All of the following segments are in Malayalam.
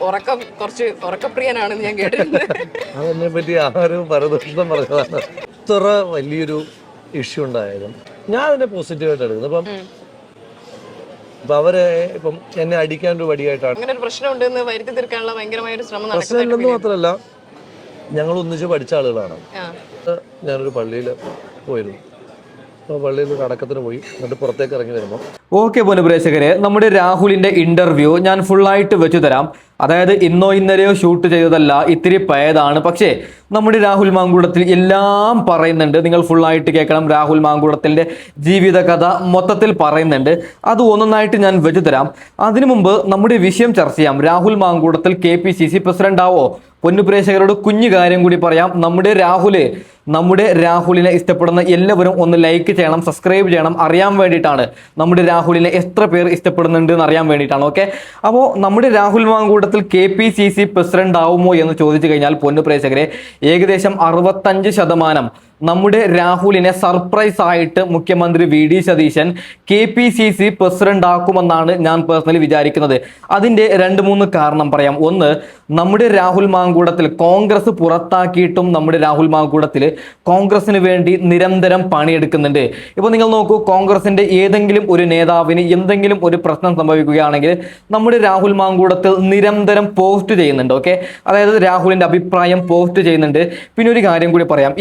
ഉറക്കം കുറച്ച് ഉറക്കപ്രിയനാണെന്ന് ഞാൻ കേട്ടിട്ടുണ്ട്. അതിനെ പറ്റി ആരും പരദൂഷണം പറഞ്ഞതാണ്. ഇത്ര വലിയൊരു ഇഷ്യൂ ഉണ്ടായാലും ഞാൻ അതിനെ പോസിറ്റീവായിട്ട് എടുക്കുന്നത്. ഇപ്പം അവരെ ഇപ്പം എന്നെ അടിക്കാൻ ഒരു വടിയായിട്ടാണ്. അങ്ങനെ ഒരു പ്രശ്നം ഉണ്ടെന്ന് വരുത്തി തീർക്കാനുള്ള ഭയങ്കരമായ ഒരു ശ്രമം പ്രശ്നമില്ലെന്ന് മാത്രമല്ല, ഞങ്ങൾ ഒന്നിച്ച് പഠിച്ച ആളുകളാണ്. ഞാനൊരു പള്ളിയിൽ പോയിരുന്നു. അപ്പോൾ പള്ളിയിൽ ഒരു അടക്കത്തിന് പോയി, എന്നിട്ട് പുറത്തേക്ക് ഇറങ്ങി വരുമ്പോൾ ഓക്കെ പ്രേക്ഷകരെ, നമ്മുടെ രാഹുലിന്റെ ഇന്റർവ്യൂ ഞാൻ ഫുള്ളായിട്ട് വെച്ചു തരാം. അതായത് ഇന്നോ ഇന്നലെയോ ഷൂട്ട് ചെയ്തതല്ല, ഇത്തിരി പഴയതാണ്. പക്ഷേ നമ്മുടെ രാഹുൽ മാങ്കൂടത്തിൽ എല്ലാം പറയുന്നുണ്ട്. നിങ്ങൾ ഫുള്ളായിട്ട് കേൾക്കണം. രാഹുൽ മാങ്കൂടത്തിൻ്റെ ജീവിതകഥ മൊത്തത്തിൽ പറയുന്നുണ്ട്. അത് ഒന്നൊന്നായിട്ട് ഞാൻ വെച്ചു തരാം. അതിനു മുമ്പ് നമ്മുടെ വിഷയം ചർച്ച ചെയ്യാം. രാഹുൽ മാങ്കൂടത്തിൽ KPCC പ്രസിഡന്റ് ആവോ? പൊന്നുപ്രേക്ഷകരോട് കുഞ്ഞു കാര്യം കൂടി പറയാം. നമ്മുടെ രാഹുലിനെ ഇഷ്ടപ്പെടുന്ന എല്ലാവരും ഒന്ന് ലൈക്ക് ചെയ്യണം, സബ്സ്ക്രൈബ് ചെയ്യണം. അറിയാൻ വേണ്ടിയിട്ടാണ്, നമ്മുടെ രാഹുലിനെ എത്ര പേർ ഇഷ്ടപ്പെടുന്നുണ്ട് എന്ന് അറിയാൻ വേണ്ടിയിട്ടാണ്. ഓക്കെ, അപ്പോൾ നമ്മുടെ രാഹുൽ മാങ്കൂടത്തിൽ KPCC പ്രസിഡന്റ് ആവുമോ എന്ന് ചോദിച്ചു കഴിഞ്ഞാൽ പൊന്നുപ്രേക്ഷകരെ, ഏകദേശം 65% നമ്മുടെ രാഹുലിനെ സർപ്രൈസ് ആയിട്ട് മുഖ്യമന്ത്രി VD സതീശൻ KPCC പ്രസിഡന്റ് ആക്കുമെന്നാണ് ഞാൻ പേഴ്സണലി വിചാരിക്കുന്നത്. അതിൻ്റെ 2-3 കാരണം പറയാം. ഒന്ന്, നമ്മുടെ രാഹുൽ മാങ്കൂടത്തിൽ കോൺഗ്രസ് പുറത്താക്കിയിട്ടും നമ്മുടെ രാഹുൽ മാങ്കൂടത്തിൽ കോൺഗ്രസിന് വേണ്ടി നിരന്തരം പണിയെടുക്കുന്നുണ്ട്. ഇപ്പോൾ നിങ്ങൾ നോക്കൂ, കോൺഗ്രസിന്റെ ഏതെങ്കിലും ഒരു നേതാവിന് എന്തെങ്കിലും ഒരു പ്രശ്നം സംഭവിക്കുകയാണെങ്കിൽ നമ്മുടെ രാഹുൽ മാങ്കൂടത്തിൽ നിരന്തരം പോസ്റ്റ് ചെയ്യുന്നുണ്ട്. ഓക്കെ, അതായത് രാഹുലിന്റെ അഭിപ്രായം പോസ്റ്റ് ചെയ്യുന്നുണ്ട്. പിന്നെ ഒരു കാര്യം കൂടി പറയാം,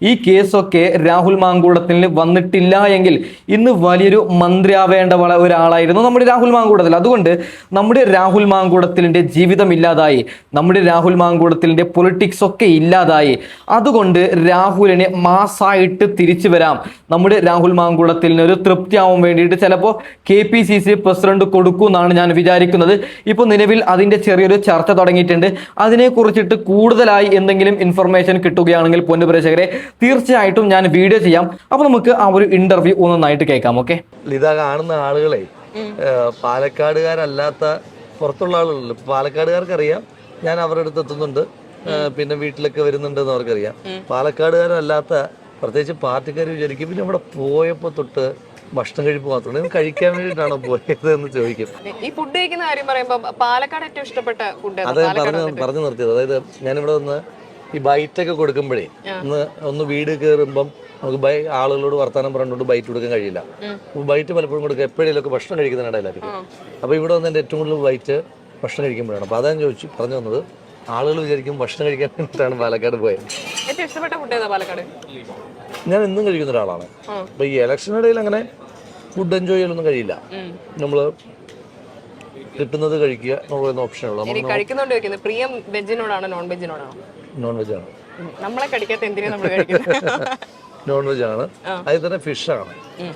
ഈ കേസൊക്കെ രാഹുൽ മാങ്കൂടത്തിന് വന്നിട്ടില്ല എങ്കിൽ ഇന്ന് വലിയൊരു മന്ത്രിയാവേണ്ട ഒരാളായിരുന്നു നമ്മുടെ രാഹുൽ മാങ്കൂടത്തിൽ. അതുകൊണ്ട് നമ്മുടെ രാഹുൽ മാങ്കൂടത്തിൻ്റെ ജീവിതം ഇല്ലാതായി, നമ്മുടെ രാഹുൽ മാങ്കൂടത്തിൻ്റെ പൊളിറ്റിക്സ് ഒക്കെ ഇല്ലാതായി. അതുകൊണ്ട് രാഹുലിനെ മാസായിട്ട് തിരിച്ചു വരാം. നമ്മുടെ രാഹുൽ മാങ്കൂടത്തിന് ഒരു തൃപ്തിയാവാൻ വേണ്ടിയിട്ട് ചിലപ്പോൾ KPCC പ്രസിഡന്റ് കൊടുക്കും എന്നാണ് ഞാൻ വിചാരിക്കുന്നത്. ഇപ്പോൾ നിലവിൽ അതിൻ്റെ ചെറിയൊരു ചർച്ച തുടങ്ങിയിട്ടുണ്ട്. അതിനെക്കുറിച്ചിട്ട് കൂടുതലായി എന്തെങ്കിലും ഇൻഫർമേഷൻ കിട്ടുകയാണെങ്കിൽ പൊന്നുപ്രേക്ഷകരെ തീർച്ചയായിട്ടും ഞാൻ വീഡിയോ ചെയ്യാം. അപ്പോൾ നമുക്ക് ആ ഒരു ഇന്റർവ്യൂ ഒന്നൊന്നായിട്ട് കേൾക്കാം. ഓക്കെ, ഇതാ കാണുന്ന ആളുകളെ പാലക്കാടുകാരല്ലാത്ത പുറത്തുള്ള ആളുകളുണ്ട്. പാലക്കാടുകാർക്ക് അറിയാം ഞാൻ അവരുടെ അടുത്ത് എത്തുന്നുണ്ട്, പിന്നെ വീട്ടിലൊക്കെ വരുന്നുണ്ട് എന്ന് അവർക്കറിയാം. പാലക്കാടുകാരല്ലാത്ത പ്രത്യേകിച്ച് പാർട്ടിക്കാർ വിചാരിക്കും പിന്നെ ഇവിടെ പോയപ്പോൾ തൊട്ട് ഭക്ഷണം കഴിപ്പ് മാത്രമേ കഴിക്കാൻ വേണ്ടിയിട്ടാണോ പോയത് എന്ന് ചോദിക്കും. ഈ ഫുഡ് കഴിക്കുന്ന കാര്യം പറയുമ്പോൾ പാലക്കാട് ഏറ്റവും ഇഷ്ടപ്പെട്ട ഫുഡ് അത് പറഞ്ഞു നിർത്തിയത്. അതായത് ഞാനിവിടെ വന്ന് ഈ ബൈറ്റൊക്കെ കൊടുക്കുമ്പോഴേ ഒന്ന് വീട് കയറുമ്പം നമുക്ക് ആളുകളോട് വർത്താനം പറഞ്ഞുകൊണ്ട് ബൈറ്റ് കൊടുക്കാൻ കഴിയില്ല. ബൈറ്റ് പലപ്പോഴും കൊടുക്കുക എപ്പോഴേലൊക്കെ ഭക്ഷണം കഴിക്കുന്നുണ്ടായിരിക്കും. അപ്പോൾ ഇവിടെ വന്ന് എൻ്റെ ഏറ്റവും കൂടുതൽ ബൈറ്റ് ഭക്ഷണം കഴിക്കുമ്പോഴാണ്. അപ്പോൾ അതാണ് പറഞ്ഞു വന്നത്, ആളുകൾ വിചാരിക്കും ഭക്ഷണം കഴിക്കാൻ വേണ്ടിയിട്ടാണ് പാലക്കാട് പോയത്. ഏറ്റവും ഇഷ്ടപ്പെട്ട ഫുഡ് ഏതാ പാലക്കാട്? ഞാൻ എന്നും കഴിക്കുന്ന ഒരാളാണ്. അപ്പോൾ ഈ ഇലക്ഷനിടയിൽ അങ്ങനെ ഫുഡ് എൻജോയ് ചെയ്യാനൊന്നും കഴിയില്ല. നമ്മൾ കിട്ടുന്നത് കഴിക്കുക എന്നുള്ള ഓപ്ഷനുള്ളൂ. പ്രിയം വെജിനോടാണോ നോൺ വെജിനോടാണോ? നോൺ വെജ് ആണ്. നമ്മളെ കടിക്കാത്ത എന്തിനാ നമ്മൾ കഴിക്കുന്നത്? നോൺ വെജ് ആണ്. അതിൽ തന്നെ ഫിഷ് ആണ്.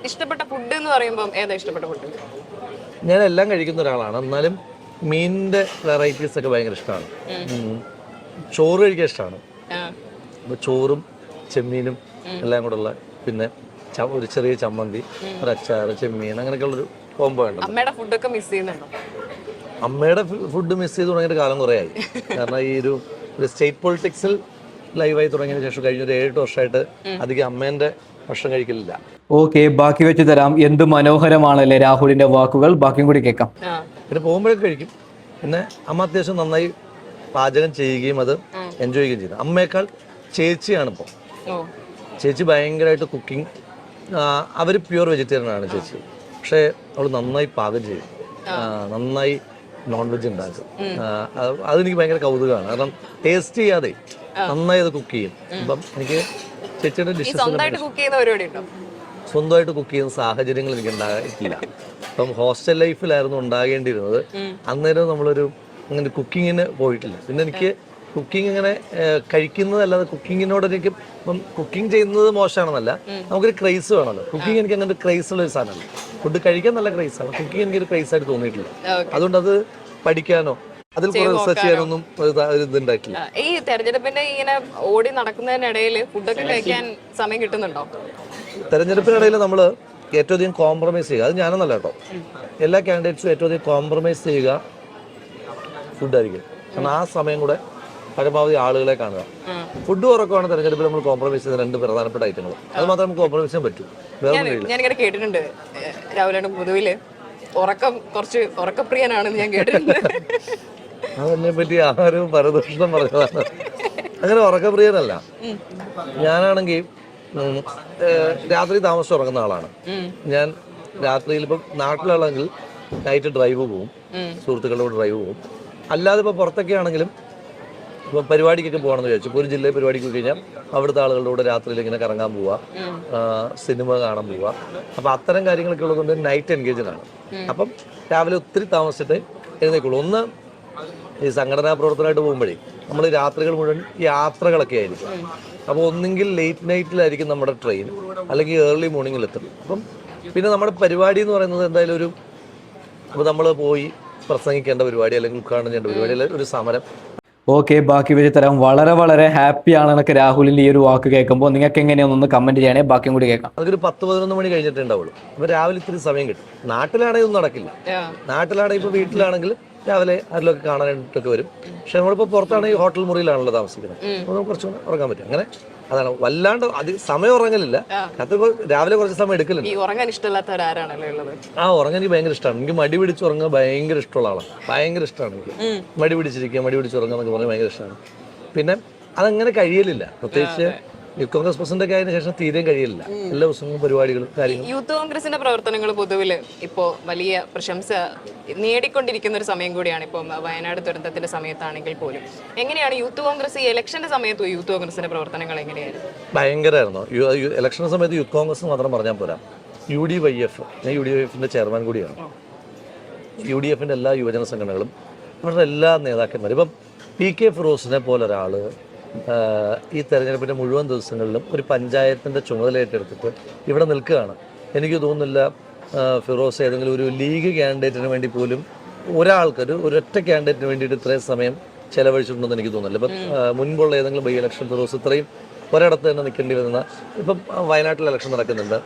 ഇഷ്ടപ്പെട്ട ഫുഡ് എന്ന് പറയുമ്പോൾ ഏതാ ഇഷ്ടപ്പെട്ട ഫുഡ്? ഞാൻ എല്ലാം കഴിക്കുന്ന ഒരാളാണ്. എന്നാലും മീനിന്റെ വെറൈറ്റീസ് ഒക്കെ ഭയങ്കര ഇഷ്ടമാണ്. ചോറ് കഴിക്കാൻ ഇഷ്ടമാണ്. അപ്പോൾ ചോറും ചെമ്മീനും എല്ലാം കൂടെ ഉള്ള, പിന്നെ ഒരു ചെറിയ ചമ്മന്തി, ഒരു അച്ചാറ്, ചെമ്മീൻ, അങ്ങനെയൊക്കെയുള്ളൊരു കോംബോ ഉണ്ട്. അമ്മയുടെ ഫുഡൊക്കെ മിസ് ചെയ്യുന്നുണ്ടോ? അമ്മയുടെ ഫുഡ് മിസ് ചെയ്ത് തുടങ്ങിയിട്ട് കാലം കുറേ ആയി. കാരണം ഈ ഒരു സ്റ്റേറ്റ് പൊളിറ്റിക്സിൽ ലൈവായി തുടങ്ങിയതിന് ശേഷം കഴിഞ്ഞൊരു 7 വർഷമായിട്ട് അധികം അമ്മേന്റെ ഭക്ഷണം കഴിക്കലില്ല. ഓക്കെ, ബാക്കി വെച്ച് തരാം. എന്ത് മനോഹരമാണല്ലേ രാഹുലിന്റെ വാക്കുകൾ. ബാക്കിയും കൂടി കേൾക്കാം. പിന്നെ പോകുമ്പോഴൊക്കെ കഴിക്കും. പിന്നെ അമ്മ അത്യാവശ്യം നന്നായി പാചകം ചെയ്യുകയും അത് എൻജോയ് ചെയ്യുകയും ചെയ്യുന്നത്. അമ്മയേക്കാൾ ചേച്ചിയാണ് ഇപ്പോൾ. ചേച്ചി ഭയങ്കരമായിട്ട് കുക്കിംഗ്, അവർ പ്യുവർ വെജിറ്റേറിയൻ ആണ് ചേച്ചി. പക്ഷേ അവൾ നന്നായി പാകം ചെയ്യും, നന്നായി നോൺ വെജ് ഉണ്ടാക്കും. അതെനിക്ക് ഭയങ്കര കൗതുകമാണ്. കാരണം ടേസ്റ്റ് ചെയ്യാതെ നന്നായി അത് കുക്ക് ചെയ്യും. അപ്പം എനിക്ക് ചേച്ചിയുടെ ഡിഷസ് സ്വന്തമായിട്ട് കുക്ക് ചെയ്യുന്ന സാഹചര്യങ്ങൾ എനിക്ക് ഉണ്ടായിട്ടില്ല. അപ്പം ഹോസ്റ്റൽ ലൈഫിലായിരുന്നു ഉണ്ടാകേണ്ടിയിരുന്നത്. അന്നേരം നമ്മളൊരു അങ്ങനെ കുക്കിങ്ങിന് പോയിട്ടില്ല. പിന്നെ എനിക്ക് കുക്കിംഗ് ഇങ്ങനെ കഴിക്കുന്നതല്ലാതെ കുക്കിങ്ങിനോട് എനിക്ക് ഇപ്പം കുക്കിംഗ് ചെയ്യുന്നത് മോശമാണെന്നല്ല, നമുക്കൊരു ക്രൈസ് വേണമല്ലോ. കുക്കിംഗ് എനിക്ക് അങ്ങനെ ഒരു ക്രൈസ് ഉള്ള ഒരു സാധനമല്ല. ഫുഡ് കഴിക്കാൻ നല്ല ക്രൈസാണ്, കുക്കിംഗ് എനിക്കൊരു ക്രൈസ് ആയിട്ട് തോന്നിയിട്ടില്ല. അതുകൊണ്ട് അത് പഠിക്കാനോ അതിൽ കുറെ റിസർച്ച് ചെയ്യാനൊന്നും ഇതുണ്ടായിട്ടില്ല. ഈ തെരഞ്ഞെടുപ്പിന്റെ ഇങ്ങനെ ഓടി നടക്കുന്നതിനിടയിൽ ഫുഡൊക്കെ കഴിക്കാൻ സമയം കിട്ടുന്നുണ്ടോ? തെരഞ്ഞെടുപ്പിനിടയിൽ നമ്മൾ ഏറ്റവും അധികം കോംപ്രമൈസ് ചെയ്യുക, അത് ഞാനൊന്നല്ല കേട്ടോ, എല്ലാ കാൻഡിഡേറ്റ്സും ഏറ്റവും അധികം കോംപ്രമൈസ് ചെയ്യുക ഫുഡായിരിക്കും. കാരണം ആ സമയം കൂടെ പരമാവധി ആളുകളെ കാണുക. ഫുഡ് ഉറക്കമാണ് തെരഞ്ഞെടുപ്പിൽ നമ്മൾ കോംപ്രമൈസ് ചെയ്യുന്ന 2 പ്രധാനപ്പെട്ട ഐറ്റങ്ങൾ. അത് മാത്രമേ നമുക്ക് കോംപ്രമൈസ് ചെയ്യാൻ പറ്റൂ. ഞാനിങ്ങനെ കേട്ടിട്ടുണ്ട് രാഹുലേട്ടൻ പൊതുവില് ഉറക്കം കുറച്ച് ഉറക്കപ്രിയനാണെന്ന് ഞാൻ കേട്ടിട്ടുണ്ട്. അതിനെ പറ്റി ആരും പരദൂഷണം പറഞ്ഞതാണ്. അങ്ങനെ ഉറക്കപ്രിയനല്ല. ഞാനാണെങ്കിൽ രാത്രി താമസിച്ച് ഉറങ്ങുന്ന ആളാണ്. ഞാൻ രാത്രിയിൽ ഇപ്പം നാട്ടിലാണെങ്കിൽ നൈറ്റ് ഡ്രൈവ് പോവും, സുഹൃത്തുക്കളോട് ഡ്രൈവ് പോവും. അല്ലാതെ ഇപ്പോൾ പുറത്തൊക്കെ ആണെങ്കിലും ഇപ്പം പരിപാടിക്കൊക്കെ പോകണമെന്ന് വിചാരിച്ചു. ഇപ്പോൾ ഒരു ജില്ലയിൽ പരിപാടിക്ക് പോയി കഴിഞ്ഞാൽ അവിടുത്തെ ആളുകളുടെ കൂടെ രാത്രിയിൽ ഇങ്ങനെ കറങ്ങാൻ പോവുക, സിനിമ കാണാൻ പോവുക. അപ്പം അത്തരം കാര്യങ്ങളൊക്കെ ഉള്ളതുകൊണ്ട് നൈറ്റ് എൻഗേജാണ്. അപ്പം രാവിലെ ഒത്തിരി താമസിച്ചിട്ട് എഴുന്നേക്കുള്ളൂ. ഒന്ന് ഈ സംഘടനാ പ്രവർത്തനമായിട്ട് പോകുമ്പോഴേ നമ്മൾ രാത്രികൾ മുഴുവൻ യാത്രകളൊക്കെ ആയിരിക്കും. അപ്പോൾ ഒന്നെങ്കിൽ ലേറ്റ് നൈറ്റിലായിരിക്കും നമ്മുടെ ട്രെയിൻ, അല്ലെങ്കിൽ ഏർലി മോർണിംഗിൽ എത്തും. അപ്പം പിന്നെ നമ്മുടെ പരിപാടി എന്ന് പറയുന്നത് എന്തായാലും ഒരു അപ്പോൾ നമ്മൾ പോയി പ്രസംഗിക്കേണ്ട പരിപാടി, അല്ലെങ്കിൽ ഉദ്ഘാടനം ചെയ്യേണ്ട പരിപാടി, അല്ലെങ്കിൽ ഒരു സമരം. ഓക്കെ, ബാക്കി വെച്ച് തരാം. വളരെ വളരെ ഹാപ്പിയാണ് എന്നൊക്കെ രാഹുലിന്റെ ഈ ഒരു വാക്ക് കേൾക്കുമ്പോൾ. നിങ്ങൾക്ക് എങ്ങനെയാണെന്നൊന്ന് കമന്റ് ചെയ്യണേ, ബാക്കിയും കൂടി കേൾക്കാം. അതൊരു 10-11 മണി കഴിഞ്ഞിട്ടേ ഉണ്ടാവുള്ളൂ. അപ്പോൾ രാവിലെ ഇത്തിരി സമയം കിട്ടും. നാട്ടിലാണെങ്കിൽ ഒന്നും നടക്കില്ല. നാട്ടിലാണെങ്കിൽ ഇപ്പോൾ വീട്ടിലാണെങ്കിൽ രാവിലെ ആരിലൊക്കെ കാണാനായിട്ടൊക്കെ വരും. പക്ഷെ നമ്മളിപ്പോൾ പുറത്താണെങ്കിൽ ഹോട്ടൽ മുറിയിലാണല്ലോ താമസിക്കുന്നത്. അപ്പോൾ നമുക്ക് കുറച്ചുകൂടെ ഉറങ്ങാൻ പറ്റും. അങ്ങനെ അതാണ്. വല്ലാണ്ട് സമയം ഉറങ്ങലില്ല. രാവിലെ കുറച്ച് സമയം എടുക്കലുണ്ട്. ഉറങ്ങാൻ ഇഷ്ടമല്ലാത്തവരാണല്ലോ ഉള്ളത്. ഉറങ്ങാൻ എനിക്ക് ഭയങ്കര ഇഷ്ടമാണ്. എനിക്ക് മടി പിടിച്ച് ഉറങ്ങാൻ ഭയങ്കര ഇഷ്ടമുള്ള ആളാണ്. ഭയങ്കര ഇഷ്ടമാണ് എനിക്ക് മടി പിടിച്ചിരിക്കുക, മടി പിടിച്ച് ഉറങ്ങുക എന്നൊക്കെ പറഞ്ഞാൽ ഭയങ്കര ഇഷ്ടമാണ്. പിന്നെ അതങ്ങനെ കഴിയലില്ല. പ്രത്യേകിച്ച് യൂത്ത് കോൺഗ്രസ് പ്രസിഡന്റ് ആയതിനു ശേഷം തീരെയും കഴിയില്ല. എല്ലാ ദിവസവും പരിപാടികളും കാര്യങ്ങളും. യൂത്ത് കോൺഗ്രസിന്റെ പ്രവർത്തനങ്ങൾ പൊതുവിൽ ഇപ്പോൾ വലിയ പ്രശംസ നേടിക്കൊണ്ടിരിക്കുന്ന ഒരു സമയം കൂടിയാണ്. ഇപ്പം വയനാട് ദുരന്തത്തിന്റെ സമയത്താണെങ്കിൽ പോലും എങ്ങനെയാണ് യൂത്ത് കോൺഗ്രസ് ഈ ഇലക്ഷന്റെ സമയത്ത് യൂത്ത് കോൺഗ്രസിന്റെ പ്രവർത്തനങ്ങൾ എങ്ങനെയായിരുന്നു? ഭയങ്കരമായിരുന്നു. ഇലക്ഷൻ സമയത്ത് യൂത്ത് കോൺഗ്രസ് മാത്രം പറഞ്ഞാൽ പോരാ. UDYF, ഞാൻ UDYFന്റെ ചെയർമാൻ കൂടിയാണ്. UDFന്റെ എല്ലാ യുവജന സംഘടനകളും അവരുടെ എല്ലാ നേതാക്കന്മാരും, ഇപ്പം PK ഫിറോസിനെ പോലെ ഒരാൾ ഈ തെരഞ്ഞെടുപ്പിൻ്റെ മുഴുവൻ ദിവസങ്ങളിലും ഒരു പഞ്ചായത്തിൻ്റെ ചുമതല ഏറ്റെടുത്തിട്ട് ഇവിടെ നിൽക്കുകയാണ്. എനിക്ക് തോന്നുന്നില്ല ഫിറോസ് ഏതെങ്കിലും ഒരു ലീഗ് ക്യാൻഡിഡേറ്റിന് വേണ്ടി പോലും ഒരാൾക്ക് ഒരൊറ്റ ക്യാൻഡിഡേറ്റിന് വേണ്ടിയിട്ട് ഇത്രയും സമയം ചെലവഴിച്ചിട്ടുണ്ടെന്ന് എനിക്ക് തോന്നുന്നില്ല. ഇപ്പം മുൻപുള്ള ഏതെങ്കിലും ബൈ ഇലക്ഷൻ ഫിറോസ് ഇത്രയും ഒരിടത്ത് തന്നെ നിൽക്കേണ്ടി വരുന്ന, ഇപ്പം വയനാട്ടിൽ ഇലക്ഷൻ നടക്കുന്നുണ്ട്,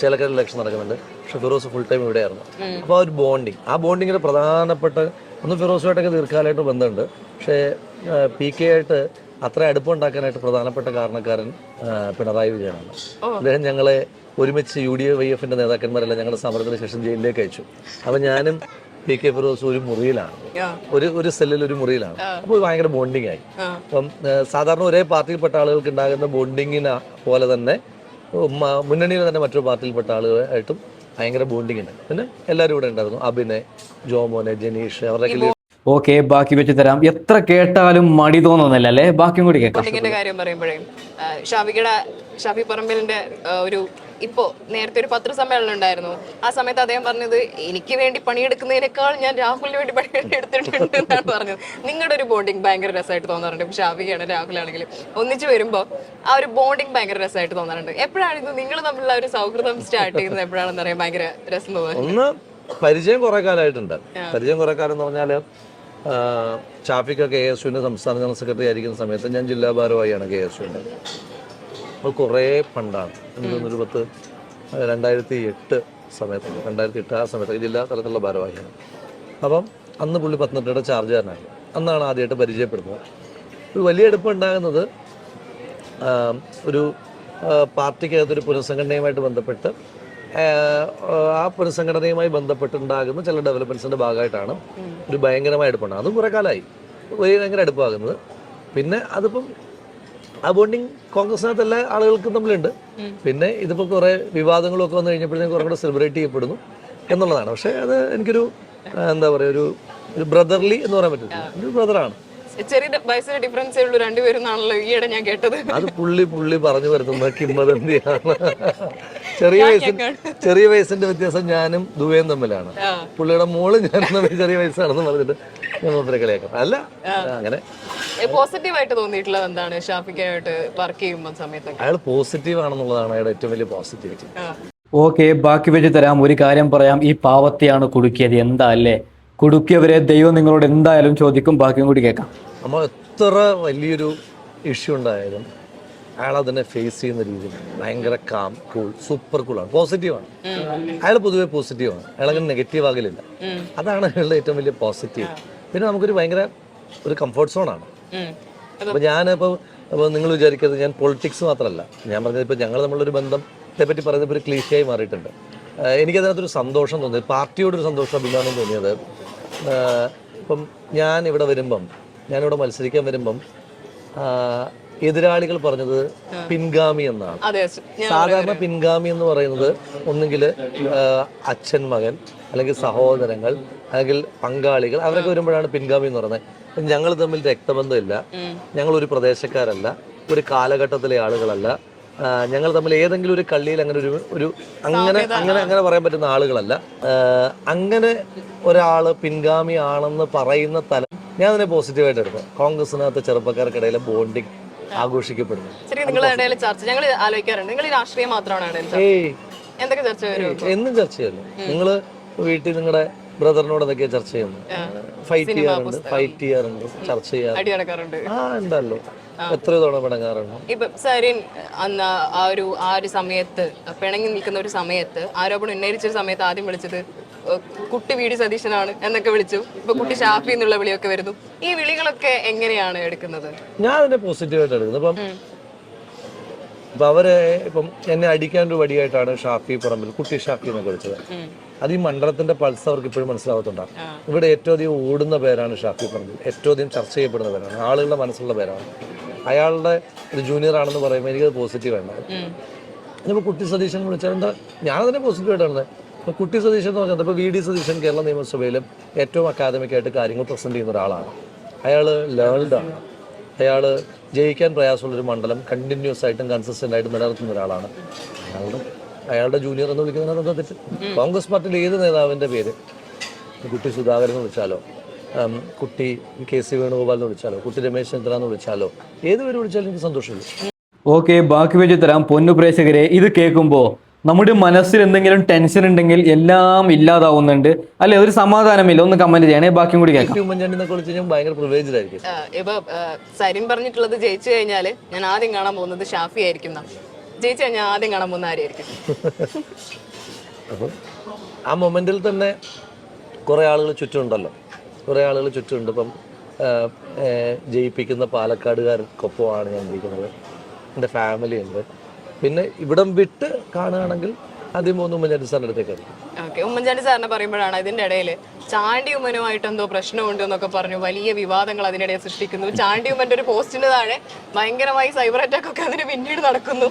ചേലക്കരയിൽ ഇലക്ഷൻ നടക്കുന്നുണ്ട്, പക്ഷെ ഫിറോസ് ഫുൾ ടൈം ഇവിടെയായിരുന്നു. അപ്പോൾ ആ ഒരു ബോണ്ടിങ്, ആ ബോണ്ടിങ്ങിന് പ്രധാനപ്പെട്ട ഒന്ന് ഫിറോസുമായിട്ടൊക്കെ ദീർഘകാലമായിട്ട് ബന്ധമുണ്ട്. പക്ഷേ PK ആയിട്ട് അത്ര അടുപ്പമുണ്ടാക്കാനായിട്ട് പ്രധാനപ്പെട്ട കാരണക്കാരൻ പിണറായി വിജയനാണ്. അദ്ദേഹം ഞങ്ങളെ ഒരുമിച്ച് UDYFന്റെ നേതാക്കന്മാരെല്ലാം ഞങ്ങളുടെ സമരത്തിന് ശേഷം ജയിലിലേക്ക് അയച്ചു. അപ്പം ഞാനും PK ഫിറോസ് ഒരു മുറിയിലാണ്, ഒരു സെല്ലിൽ ഒരു മുറിയിലാണ്. അപ്പോൾ ഭയങ്കര ബോണ്ടിങ് ആയി. അപ്പം സാധാരണ ഒരേ പാർട്ടിയിൽപ്പെട്ട ആളുകൾക്ക് ഉണ്ടാകുന്ന ബോണ്ടിങ്ങിനെ പോലെ തന്നെ മുന്നണിയിൽ തന്നെ മറ്റൊരു പാർട്ടിയിൽപ്പെട്ട ആളുകളായിട്ടും ഭയങ്കര ബോണ്ടിങ് ഉണ്ട്. പിന്നെ എല്ലാവരും ഇവിടെ ഉണ്ടായിരുന്നു. അഭിനയ്, ജോമോനെ, ജനീഷ്, അവരുടെ. ഓക്കെ, ബാക്കി വെച്ച് തരാം. എത്ര കേട്ടാലും മടി തോന്നുന്നില്ല അല്ലേ? ബാക്കിയും കൂടി കേൾക്കാം. ബോണ്ടിങ്ങിന്റെ കാര്യം പറയുമ്പോഴേ ഷാഫി പറമ്പിലിന്റെ ഒരു ഇപ്പോ നേരത്തെ ഒരു പത്രസമ്മേളനം ഉണ്ടായിരുന്നു. ആ സമയത്ത് അദ്ദേഹം പറഞ്ഞത്, എനിക്ക് വേണ്ടി പണിയെടുക്കുന്നതിനേക്കാൾ ഞാൻ രാഹുലിന് വേണ്ടി പണിയെടുത്തിട്ടുണ്ട് എന്നാണ് പറഞ്ഞത്. നിങ്ങളുടെ ഒരു ബോണ്ടിങ് ഭയങ്കര രസമായിട്ട് തോന്നാറുണ്ട്. ഇപ്പൊ ഷാഫിക്കാണ് രാഹുലാണെങ്കിലും ഒന്നിച്ചു വരുമ്പോൾ ആ ഒരു ബോണ്ടിങ് ഭയങ്കര രസമായിട്ട് തോന്നാറുണ്ട്. എപ്പോഴാണ് ഇത് നിങ്ങൾ തമ്മിലുള്ള ഒരു സൗഹൃദം സ്റ്റാർട്ട് ചെയ്യുന്നത്? എപ്പോഴാണെന്ന് അറിയാൻ ഭയങ്കര രസം തോന്നുന്നത്. ഒന്ന് പരിചയം കുറെ കാലമായിട്ടുണ്ട്. പരിചയം കുറെ കാലം എന്ന് പറഞ്ഞാൽ ഷാഫിക്കൊക്കെ KSUവിന്റെ സംസ്ഥാന ജനറൽ സെക്രട്ടറി ആയിരിക്കുന്ന സമയത്ത് ഞാൻ ജില്ലാ ഭാരവാഹിയാണ് KSUവിന്റെ. അപ്പോൾ കുറേ പണ്ടാണ്, എനിക്കൊന്നൊരു 2008 സമയത്ത്, 2008 ആ സമയത്തൊക്കെ ജില്ലാ തലത്തിലുള്ള ഭാരവാഹിയാണ്. അപ്പം അന്ന് പുള്ളി പത്തനംതിട്ടയുടെ ചാർജുകാരനായിരുന്നു. അന്നാണ് ആദ്യമായിട്ട് പരിചയപ്പെടുന്നത്. ഒരു വലിയ അടുപ്പം ഉണ്ടാകുന്നത് ഒരു പാർട്ടിക്കകത്തൊരു പുനഃസംഘടനയുമായിട്ട് ബന്ധപ്പെട്ട് ആ പുനഃസംഘടനയുമായി ബന്ധപ്പെട്ടുണ്ടാകുന്ന ചില ഡെവലപ്മെന്റ്സിന്റെ ഭാഗമായിട്ടാണ് ഒരു ഭയങ്കരമായ അടുപ്പമാണ്. അതും കുറെ കാലമായി ഭയങ്കര അടുപ്പമാകുന്നത്. പിന്നെ അതിപ്പം ആ ബോണ്ടിങ് കോൺഗ്രസിനകത്ത് എല്ലാ ആളുകൾക്കും തമ്മിലുണ്ട്. പിന്നെ ഇതിപ്പോൾ കുറെ വിവാദങ്ങളും ഒക്കെ വന്നു കഴിഞ്ഞപ്പോഴത്തേക്കും കുറെ കൂടെ സെലിബ്രേറ്റ് ചെയ്യപ്പെടുന്നു എന്നുള്ളതാണ്. പക്ഷേ അത് എനിക്കൊരു എന്താ പറയുക, ഒരു ബ്രദർലി എന്ന് പറയാൻ പറ്റില്ല, ഒരു ബ്രദറാണ്. ചെറിയ വയസ്സിന് ഡിഫറൻസേ ഉള്ളൂ രണ്ടുപേരുന്നാണല്ലോ ഈയിടെ ഞാൻ കേട്ടത്. അത് പുള്ളി പറഞ്ഞു വരുത്തുന്ന കിംവദന്തിയാണ്. ചെറിയ വയസ്സിന്റെ വ്യത്യാസം ഞാനും ദുബൈയും തമ്മിലാണ്. പുള്ളിയുടെ മോള് ഞാനും തമ്മിൽ ചെറിയ വയസ്സാണെന്ന് പറഞ്ഞിട്ട് ഞാൻ മൂപ്പരെ കളിയാക്കാം. അല്ല, അങ്ങനെ പോസിറ്റീവായിട്ട് തോന്നിയിട്ടുള്ളത് എന്താണ് ഷാഫിക്കായിട്ട് വർക്ക് ചെയ്യുമ്പോൾ സമയത്ത്? അയാൾ പോസിറ്റീവ് ആണെന്നുള്ളതാണ് അയാളുടെ ഏറ്റവും വലിയ പോസിറ്റിവിറ്റി. ഓക്കെ, ബാക്കി വെച്ച് തരാം. ഒരു കാര്യം പറയാം, ഈ പാവത്തെയാണ് കുടുക്കിയത്. എന്താ അല്ലേ? കുടുക്കിയവരെ ദൈവം നിങ്ങളോട് എന്തായാലും ചോദിക്കും. ബാക്കിയും കൂടി കേൾക്കാം. നമ്മൾ എത്ര വലിയൊരു ഇഷ്യൂ ഉണ്ടായാലും അയാൾ അതിനെ ഫേസ് ചെയ്യുന്ന രീതിയിൽ ഭയങ്കര കാം, കൂൾ, സൂപ്പർ കൂളാണ്, പോസിറ്റീവാണ്. അയാൾ പൊതുവെ പോസിറ്റീവാണ്. അയാളങ്ങനെ നെഗറ്റീവ് ആകലില്ല. അതാണ് അയാളുടെ ഏറ്റവും വലിയ പോസിറ്റീവ്. പിന്നെ നമുക്കൊരു ഭയങ്കര ഒരു കംഫർട്ട് സോണാണ്. അപ്പോൾ ഞാനിപ്പോൾ നിങ്ങൾ വിചാരിക്കരുത് ഞാൻ പൊളിറ്റിക്സ് മാത്രമല്ല ഞാൻ പറഞ്ഞത്. ഇപ്പോൾ ഞങ്ങൾ നമ്മളൊരു ബന്ധത്തെ പറ്റി പറയുന്നത് ഒരു ക്ലീശയായി മാറിയിട്ടുണ്ട്. എനിക്കതിനകത്തൊരു സന്തോഷം തോന്നിയത്, പാർട്ടിയോടൊരു സന്തോഷം, അഭിമാനം തോന്നിയത് ഇപ്പം ഞാനിവിടെ മത്സരിക്കാൻ വരുമ്പം എതിരാളികൾ പറഞ്ഞത് പിൻഗാമി എന്നാണ്. അതെ, സാധാരണ പിൻഗാമി എന്ന് പറയുന്നത് ഒന്നുകിൽ അച്ഛൻ മകൻ, അല്ലെങ്കിൽ സഹോദരങ്ങൾ, അല്ലെങ്കിൽ പങ്കാളികൾ, അവരൊക്കെ വരുമ്പോഴാണ് പിൻഗാമി എന്ന് പറയുന്നത്. ഞങ്ങൾ തമ്മിൽ രക്തബന്ധമില്ല, ഞങ്ങൾ ഒരു പ്രദേശക്കാരല്ല, ഒരു കാലഘട്ടത്തിലെ ആളുകളല്ല, ഞങ്ങൾ തമ്മിൽ ഏതെങ്കിലും ഒരു കള്ളിയിൽ അങ്ങനെ അങ്ങനെ പറയാൻ പറ്റുന്ന ആളുകളല്ല. അങ്ങനെ ഒരാള് പിൻഗാമി ആണെന്ന് പറയുന്ന തലം ഞാൻ അതിനെ പോസിറ്റീവായിട്ട് എടുക്കും. കോൺഗ്രസിനകത്ത് ചെറുപ്പക്കാർക്കിടയിലെ ബോണ്ടിങ് ആഘോഷിക്കപ്പെടുന്നു. നിങ്ങളുടെ ഇടയിൽ ചർച്ച ഞങ്ങൾ ആലോചിക്കാറുണ്ട്, നിങ്ങൾ രാഷ്ട്രീയം മാത്രമാണ് എന്തൊക്കെ ചർച്ച വരും? എന്നും ചർച്ച ചെയ്യുന്നു. നിങ്ങള് വീട്ടിൽ നിങ്ങളുടെ ബ്രദറിനോട് എന്തൊക്കെയാ ചർച്ച ചെയ്യുന്നു? ഫൈറ്റ് ചെയ്യാറുണ്ട്, ചർച്ച ചെയ്യാറുണ്ട്. ഉണ്ടല്ലോ, എത്ര തവണ പിണങ്ങാറുണ്ട്. ഇപ്പൊ സരിൻ അന്ന് ആ ഒരു സമയത്ത് പിണങ്ങി നിൽക്കുന്ന ഒരു സമയത്ത് ആരോപണം ഉന്നയിച്ച സമയത്ത് ആദ്യം വിളിച്ചത് കുട്ടി വി ഡി സതീശനാണ് എന്നൊക്കെ വിളിച്ചു. ഇപ്പൊ കുട്ടി ഷാഫി എന്നുള്ള വിളിയൊക്കെ വരുന്നു. ഈ വിളികളൊക്കെ എങ്ങനെയാണ് എടുക്കുന്നത്? ഞാൻ അതിനെ പോസിറ്റീവായിട്ട് എടുക്കുന്നത്. ഇപ്പം അവരെ എന്നെ അടിക്കാൻ ഒരു വടിയായിട്ടാണ് ഷാഫി പറമ്പിൽ കുട്ടി ഷാഫി എന്നൊക്കെ വിളിച്ചത്. അത് ഈ മണ്ഡലത്തിന്റെ പൾസ് അവർക്ക് ഇപ്പോഴും മനസ്സിലാവത്തുണ്ടാകും. ഇവിടെ ഏറ്റവും അധികം ഓടുന്ന പേരാണ് ഷാഫി പറമ്പിൽ, ഏറ്റവും അധികം ചർച്ച ചെയ്യപ്പെടുന്ന പേരാണ്, ആളുകളുടെ മനസ്സുള്ള പേരാണ്. അയാളുടെ ഒരു ജൂനിയർ ആണെന്ന് പറയുമ്പോൾ എനിക്കത് പോസിറ്റീവ് ആണ്. ഇനിയിപ്പോൾ കുട്ടി സതീശൻ വിളിച്ചാൽ എന്താ, ഞാനതിനെ പോസിറ്റീവായിട്ടാണ്. ഇപ്പോൾ കുട്ടി സതീശൻ എന്ന് പറഞ്ഞാൽ ഇപ്പോൾ വി ഡി സതീശൻ കേരള നിയമസഭയിലും ഏറ്റവും അക്കാദമിക്കായിട്ട് കാര്യങ്ങൾ പ്രസന്റ് ചെയ്യുന്ന ഒരാളാണ്. അയാൾ ലേൺഡാണ്. അയാൾ ജയിക്കാൻ പ്രയാസമുള്ളൊരു മണ്ഡലം കണ്ടിന്യൂസ് ആയിട്ടും കൺസിസ്റ്റന്റ് ആയിട്ട് നിലനിർത്തുന്ന ഒരാളാണ്. അയാളുടെ ജൂനിയർ എന്ന് വിളിക്കുന്നതിനകത്ത് തെറ്റ്. കോൺഗ്രസ് പാർട്ടിയിൽ ഏത് നേതാവിൻ്റെ പേര് കുട്ടി സുധാകരൻ എന്ന് വിളിച്ചാലോ, കുട്ടി കെ സി വേണുഗോപാൽ എന്ന് വിളിച്ചാലോ, കുട്ടി രമേശ് ചെന്നിത്തല എന്ന് വിളിച്ചാലോ, ഏത് പേര് വിളിച്ചാലും എനിക്ക് സന്തോഷമില്ല. ഓക്കെ, ബാക്കി വെച്ച് തരാം. പൊന്നു പ്രേക്ഷകരെ, ഇത് കേൾക്കുമ്പോൾ നമ്മുടെ മനസ്സിൽ എന്തെങ്കിലും ടെൻഷൻ ഉണ്ടെങ്കിൽ എല്ലാം ഇല്ലാതാവുന്നുണ്ട് അല്ലെ? ഒരു സമാധാനമില്ല. ഒന്ന് കമന്റ് ചെയ്യണേ, ബാക്കിയും കൂടി കേൾക്കാം. ഭയങ്കര പ്രിവിലേജ്ഡ് ആയിരിക്കും. ഇപ്പൊ സരിൻ പറഞ്ഞിട്ടുള്ളത് ജയിച്ചു കഴിഞ്ഞാല് ഞാൻ ആദ്യം കാണാൻ പോകുന്നത് ഷാഫി ആയിരിക്കും. ജയിച്ചു കഴിഞ്ഞാൽ ആദ്യം കാണാൻ പോകുന്ന ആരായിരിക്കും? അപ്പം ആ മൊമെന്റിൽ തന്നെ കുറെ ആളുകൾ ചുറ്റുമുണ്ടല്ലോ, കുറെ ആളുകൾ ചുറ്റുമുണ്ട്. ഇപ്പം ജയിപ്പിക്കുന്ന പാലക്കാടുകാർക്കൊപ്പമാണ് ഞാൻ ഇരിക്കുന്നത്. എൻ്റെ ഫാമിലി ഉണ്ട്. പിന്നെ ഇവിടം വിട്ട് കാണുകയാണെങ്കിൽ ആദ്യം പോകുന്ന ഉമ്മൻചാണ്ടി സാറിൻ്റെ അടുത്തേക്കായിരിക്കും. ഓക്കെ, ഉമ്മൻചാണ്ടി സാറിനെ പറയുമ്പോഴാണ് ഇതിന്റെ ഇടയിൽ ചാണ്ടി ഉമ്മനുമായിട്ട് എന്തോ പ്രശ്നമുണ്ട് എന്നൊക്കെ പറഞ്ഞു വലിയ വിവാദങ്ങൾ അതിനിടയിൽ സൃഷ്ടിക്കുന്നു. ചാണ്ടി ഉമ്മന്റെ ഒരു പോസ്റ്റിന് താഴെ ഭയങ്കരമായി സൈബർ അറ്റാക്ക് ഒക്കെ അതിന് പിന്നീട് നടക്കുന്നു.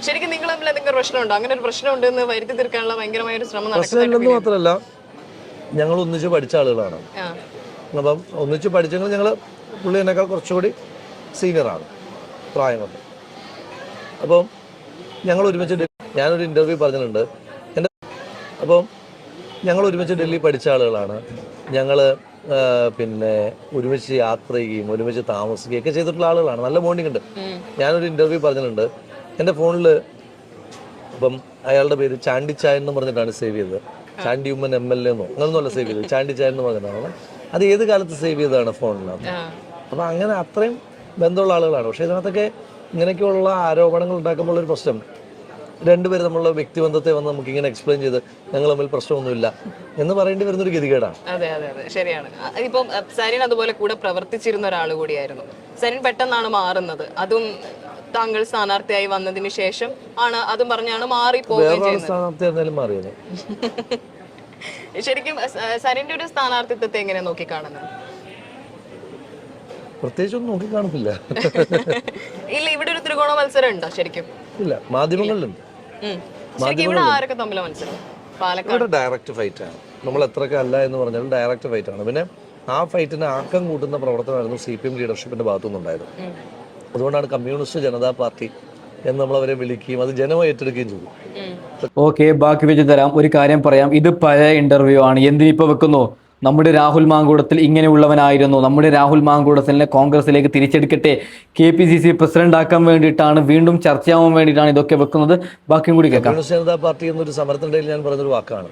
ശരിക്കും നിങ്ങൾ തമ്മിൽ എന്തെങ്കിലും പ്രശ്നമുണ്ടോ? അങ്ങനെ ഒരു പ്രശ്നം ഉണ്ടെന്ന് വരുത്തി തീർക്കാനുള്ള ഭയങ്കരമായ ഒരു ശ്രമം നടക്കുന്നുണ്ടെന്ന് മാത്രമല്ല, ഞങ്ങൾ ഒന്നിച്ച് പഠിച്ച ആളുകളാണ്. അപ്പം ഒന്നിച്ച് പഠിച്ചെങ്കിൽ ഞങ്ങൾ പുള്ളി എന്നേക്കാൾ കുറച്ചുകൂടി സീനിയറാണ് പ്രായം കൊണ്ട്. അപ്പം ഞങ്ങൾ ഒരുമിച്ച് ഞാനൊരു ഇൻ്റർവ്യൂ പറഞ്ഞിട്ടുണ്ട് അപ്പം ഞങ്ങൾ ഒരുമിച്ച് ഡൽഹി പഠിച്ച ആളുകളാണ്. ഞങ്ങൾ പിന്നെ ഒരുമിച്ച് യാത്ര ചെയ്യുകയും ഒരുമിച്ച് താമസിക്കുകയൊക്കെ ചെയ്തിട്ടുള്ള ആളുകളാണ്. നല്ല ബോണ്ടിങ് ഉണ്ട്. ഞാനൊരു ഇൻ്റർവ്യൂ പറഞ്ഞിട്ടുണ്ട്. എൻ്റെ ഫോണിൽ ഇപ്പം അയാളുടെ പേര് ചാണ്ടി ചായൻ എന്ന് പറഞ്ഞിട്ടാണ് സേവ് ചെയ്തത്. ചാണ്ടി ഉമ്മൻ MLA എന്നോ അങ്ങനൊന്നുമല്ല സേവ് ചെയ്തത്, ചാണ്ടി ചായൻ എന്ന് പറഞ്ഞിട്ടാണ്. അത് ഏത് കാലത്ത് സേവ് ചെയ്തതാണ് ഫോണിനകത്ത്. അപ്പം അങ്ങനെ അത്രയും ബന്ധമുള്ള ആളുകളാണ്. പക്ഷേ ഇതിനകത്തൊക്കെ ഇങ്ങനെയൊക്കെയുള്ള ആരോപണങ്ങൾ ഉണ്ടാക്കുമ്പോൾ ഒരു പ്രശ്നം, രണ്ടുപേരും നമ്മളുടെ വ്യക്തിബന്ധത്തെ വന്ന് നമുക്ക് ഇങ്ങനെ എക്സ്പ്ലെയിൻ ചെയ്ത് ഞങ്ങൾ തമ്മിൽ പ്രശ്നമൊന്നുമില്ല എന്ന് പറയേണ്ടി വരുന്നൊരു ഗതികേടാണ്. അതെ അതെ അതെ, ശരിയാണ്. ഇപ്പം സരിൻ അതുപോലെ കൂടെ പ്രവർത്തിച്ചിരുന്ന ഒരാൾ കൂടിയായിരുന്നു. സരിൻ പെട്ടെന്നാണ് മാറുന്നത്. അതും താങ്കൾ സ്ഥാനാർത്ഥിയായി വന്നതിന് ശേഷം ആണ്, അതും പറഞ്ഞാണ് മാറിപ്പോവുകയും ചെയ്യുന്നത്. ശരിക്കും സരിന്റെ ഒരു സ്ഥാനാർത്ഥിത്വത്തെ എങ്ങനെ നോക്കി കാണുന്നത്? പ്രത്യേകിച്ചൊന്നും നോക്കി കാണത്തില്ല. ഇല്ല, ഇവിടെ ഒരു ത്രികോണ മത്സരം ഉണ്ടോ? ശരിക്കും ഇല്ല, മാധ്യമങ്ങളിലുണ്ട്. ഇവിടെ ആരൊക്കെ തമ്മില മത്സരം? പാലക്കാട് ഡയറക്റ്റ് ഫൈറ്റ് ആണ്. നമ്മൾ എത്രയൊക്കെ അല്ല എന്ന് പറഞ്ഞാലും ഡയറക്റ്റ് ഫൈറ്റ് ആണ്. പിന്നെ ആ ഫൈറ്റിന് ആക്കം കൂട്ടുന്ന പ്രവർത്തനമായിരുന്നു CPM ലീഡർഷിപ്പിന്റെ ഭാഗത്തുനിന്നുണ്ടായത്. അതുകൊണ്ടാണ് കമ്മ്യൂണിസ്റ്റ് ജനതാ പാർട്ടി എന്ന് നമ്മളവരെ വിളിക്കുകയും അത് ജനം ഏറ്റെടുക്കുകയും ചെയ്തു. ഓക്കെ, ബാക്കി വെച്ച് തരാം. ഒരു കാര്യം പറയാം, ഇത് പഴയ ഇന്റർവ്യൂ ആണ്. എന്തിനിപ്പോ വെക്കുന്നു? നമ്മുടെ രാഹുൽ മാങ്കൂട്ടത്തിൽ ഇങ്ങനെയുള്ളവനായിരുന്നു, നമ്മുടെ രാഹുൽ മാങ്കൂട്ടത്തിനെ കോൺഗ്രസിലേക്ക് തിരിച്ചെടുക്കട്ടെ, KPCC പ്രസിഡന്റ് ആക്കാൻ വേണ്ടിയിട്ടാണ്, വീണ്ടും ചർച്ചയാവാൻ വേണ്ടിയിട്ടാണ് ഇതൊക്കെ വെക്കുന്നത്. ബാക്കിയും കൂടി കേൾക്കാം. കമ്മ്യൂണിസ്റ്റ് ജനതാ പാർട്ടി എന്നൊരു സമരത്തിനിടയിൽ ഞാൻ പറഞ്ഞൊരു വാക്കാണ്.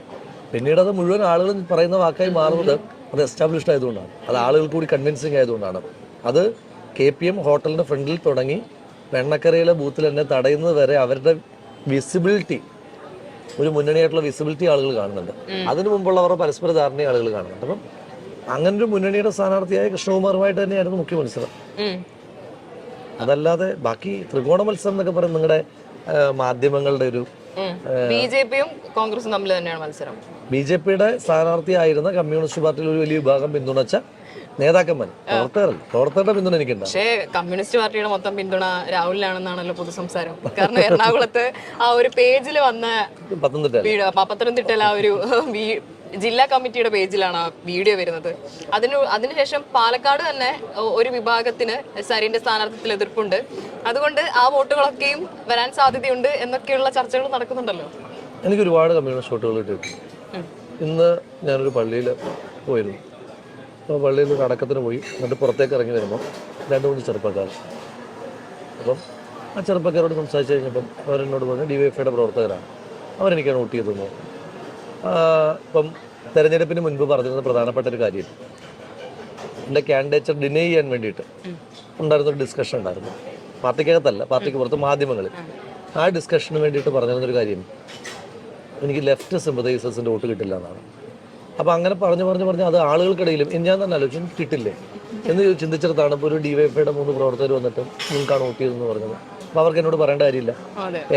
പിന്നീട് അത് മുഴുവൻ ആളുകളും പറയുന്ന വാക്കായി മാറുന്നത് അത് എസ്റ്റാബ്ലിഷ്ഡ് ആയതുകൊണ്ടാണ്, അത് ആളുകൾ കൂടി കൺവിൻസിങ് ആയതുകൊണ്ടാണ്. അത് KPM ഹോട്ടലിന്റെ ഫ്രണ്ടിൽ തുടങ്ങി വെണ്ണക്കരയിലെ ബൂത്തിൽ എന്നെ തടയുന്നത് വരെ അവരുടെ വിസിബിലിറ്റി, ഒരു മുന്നണിയായിട്ടുള്ള വിസിബിലിറ്റി ആളുകൾ കാണുന്നുണ്ട്. അതിനു മുമ്പുള്ളവരുടെ പരസ്പര ധാരണയെ ആളുകൾ കാണുന്നുണ്ട്. അപ്പം അങ്ങനെ ഒരു മുന്നണിയുടെ സ്ഥാനാർത്ഥിയായ കൃഷ്ണകുമാറുമായിട്ട് തന്നെയായിരുന്നു മുഖ്യ മത്സരം. അതല്ലാതെ ബാക്കി ത്രികോണ മത്സരം എന്നൊക്കെ പറയും നിങ്ങളുടെ മാധ്യമങ്ങളുടെ ഒരു BJPയും കോൺഗ്രസും തമ്മിൽ തന്നെയാണ് മത്സരം. BJPയുടെ സ്ഥാനാർത്ഥിയായിരുന്ന കമ്മ്യൂണിസ്റ്റ് പാർട്ടിയിൽ ഒരു വലിയ വിഭാഗം പിന്തുണച്ച നേതാക്കന്മാർ, പ്രവർത്തകരല്ല. പ്രവർത്തകരുടെ പിന്തുണ എനിക്കുണ്ടാവും. പക്ഷേ കമ്മ്യൂണിസ്റ്റ് പാർട്ടിയുടെ മൊത്തം പിന്തുണ രാഹുലിനാണെന്നാണല്ലോ പൊതുസംസാരം. കാരണം എറണാകുളത്ത് ആ ഒരു പേജിൽ വന്ന പത്തനംതിട്ടയിൽ ആ ഒരു ജില്ലാ കമ്മിറ്റിയുടെ പേജിലാണ് ആ വീഡിയോ വരുന്നത്. അതിനുശേഷം പാലക്കാട് തന്നെ ഒരു വിഭാഗത്തിന് സരിന്റെ സ്ഥാനാർത്ഥിത്വത്തിൽ എതിർപ്പുണ്ട്. അതുകൊണ്ട് ആ വോട്ടുകളൊക്കെയും വരാൻ സാധ്യതയുണ്ട് എന്നൊക്കെയുള്ള ചർച്ചകൾ നടക്കുന്നുണ്ടല്ലോ. എനിക്ക് ഒരുപാട് കമ്മ്യൂണിസ്റ്റ് വോട്ടുകൾ കിട്ടിയിട്ടുണ്ട്. ഇന്ന് ഞാനൊരു പള്ളിയിൽ പോയിരുന്നു. അപ്പോൾ പള്ളിയിൽ ഒരു അടക്കത്തിന് പോയി. എന്നിട്ട് പുറത്തേക്ക് ഇറങ്ങി വരുമ്പോൾ 2-3 ചെറുപ്പക്കാർ. അപ്പം ആ ചെറുപ്പക്കാരോട് സംസാരിച്ച് കഴിഞ്ഞപ്പം അവരെന്നോട് പറഞ്ഞു DYFIയുടെ പ്രവർത്തകരാണ്, അവരെനിക്കാണ് വോട്ട് ചെയ്തതെന്ന്. ഇപ്പം തെരഞ്ഞെടുപ്പിന് മുൻപ് പറഞ്ഞിരുന്ന പ്രധാനപ്പെട്ട ഒരു കാര്യം, എൻ്റെ കാൻഡിഡേച്ചർ ഡിനൈ ചെയ്യാൻ വേണ്ടിയിട്ട് ഉണ്ടായിരുന്നൊരു ഡിസ്കഷൻ ഉണ്ടായിരുന്നു. പാർട്ടിക്കകത്തല്ല, പാർട്ടിക്ക് പുറത്ത് മാധ്യമങ്ങളിൽ. ആ ഡിസ്കഷന് വേണ്ടിയിട്ട് പറഞ്ഞിരുന്നൊരു കാര്യം, എനിക്ക് ലെഫ്റ്റ് സിമ്പതൈസേഴ്സിൻ്റെ വോട്ട് കിട്ടില്ല എന്നാണ്. അപ്പോൾ അങ്ങനെ പറഞ്ഞ് അത് ആളുകൾക്കിടയിലും ഞാൻ തന്നെ ആലോചിച്ചു കിട്ടില്ലേ എന്ന് ചിന്തിച്ചിടത്താണ് ഇപ്പോൾ ഒരു DYFIയുടെ 3 പ്രവർത്തകർ വന്നിട്ട് നിങ്ങൾക്കാണ് വോട്ട് ചെയ്തതെന്ന് പറഞ്ഞത്. അപ്പോൾ അവർക്ക് എന്നോട് പറയേണ്ട കാര്യമില്ല.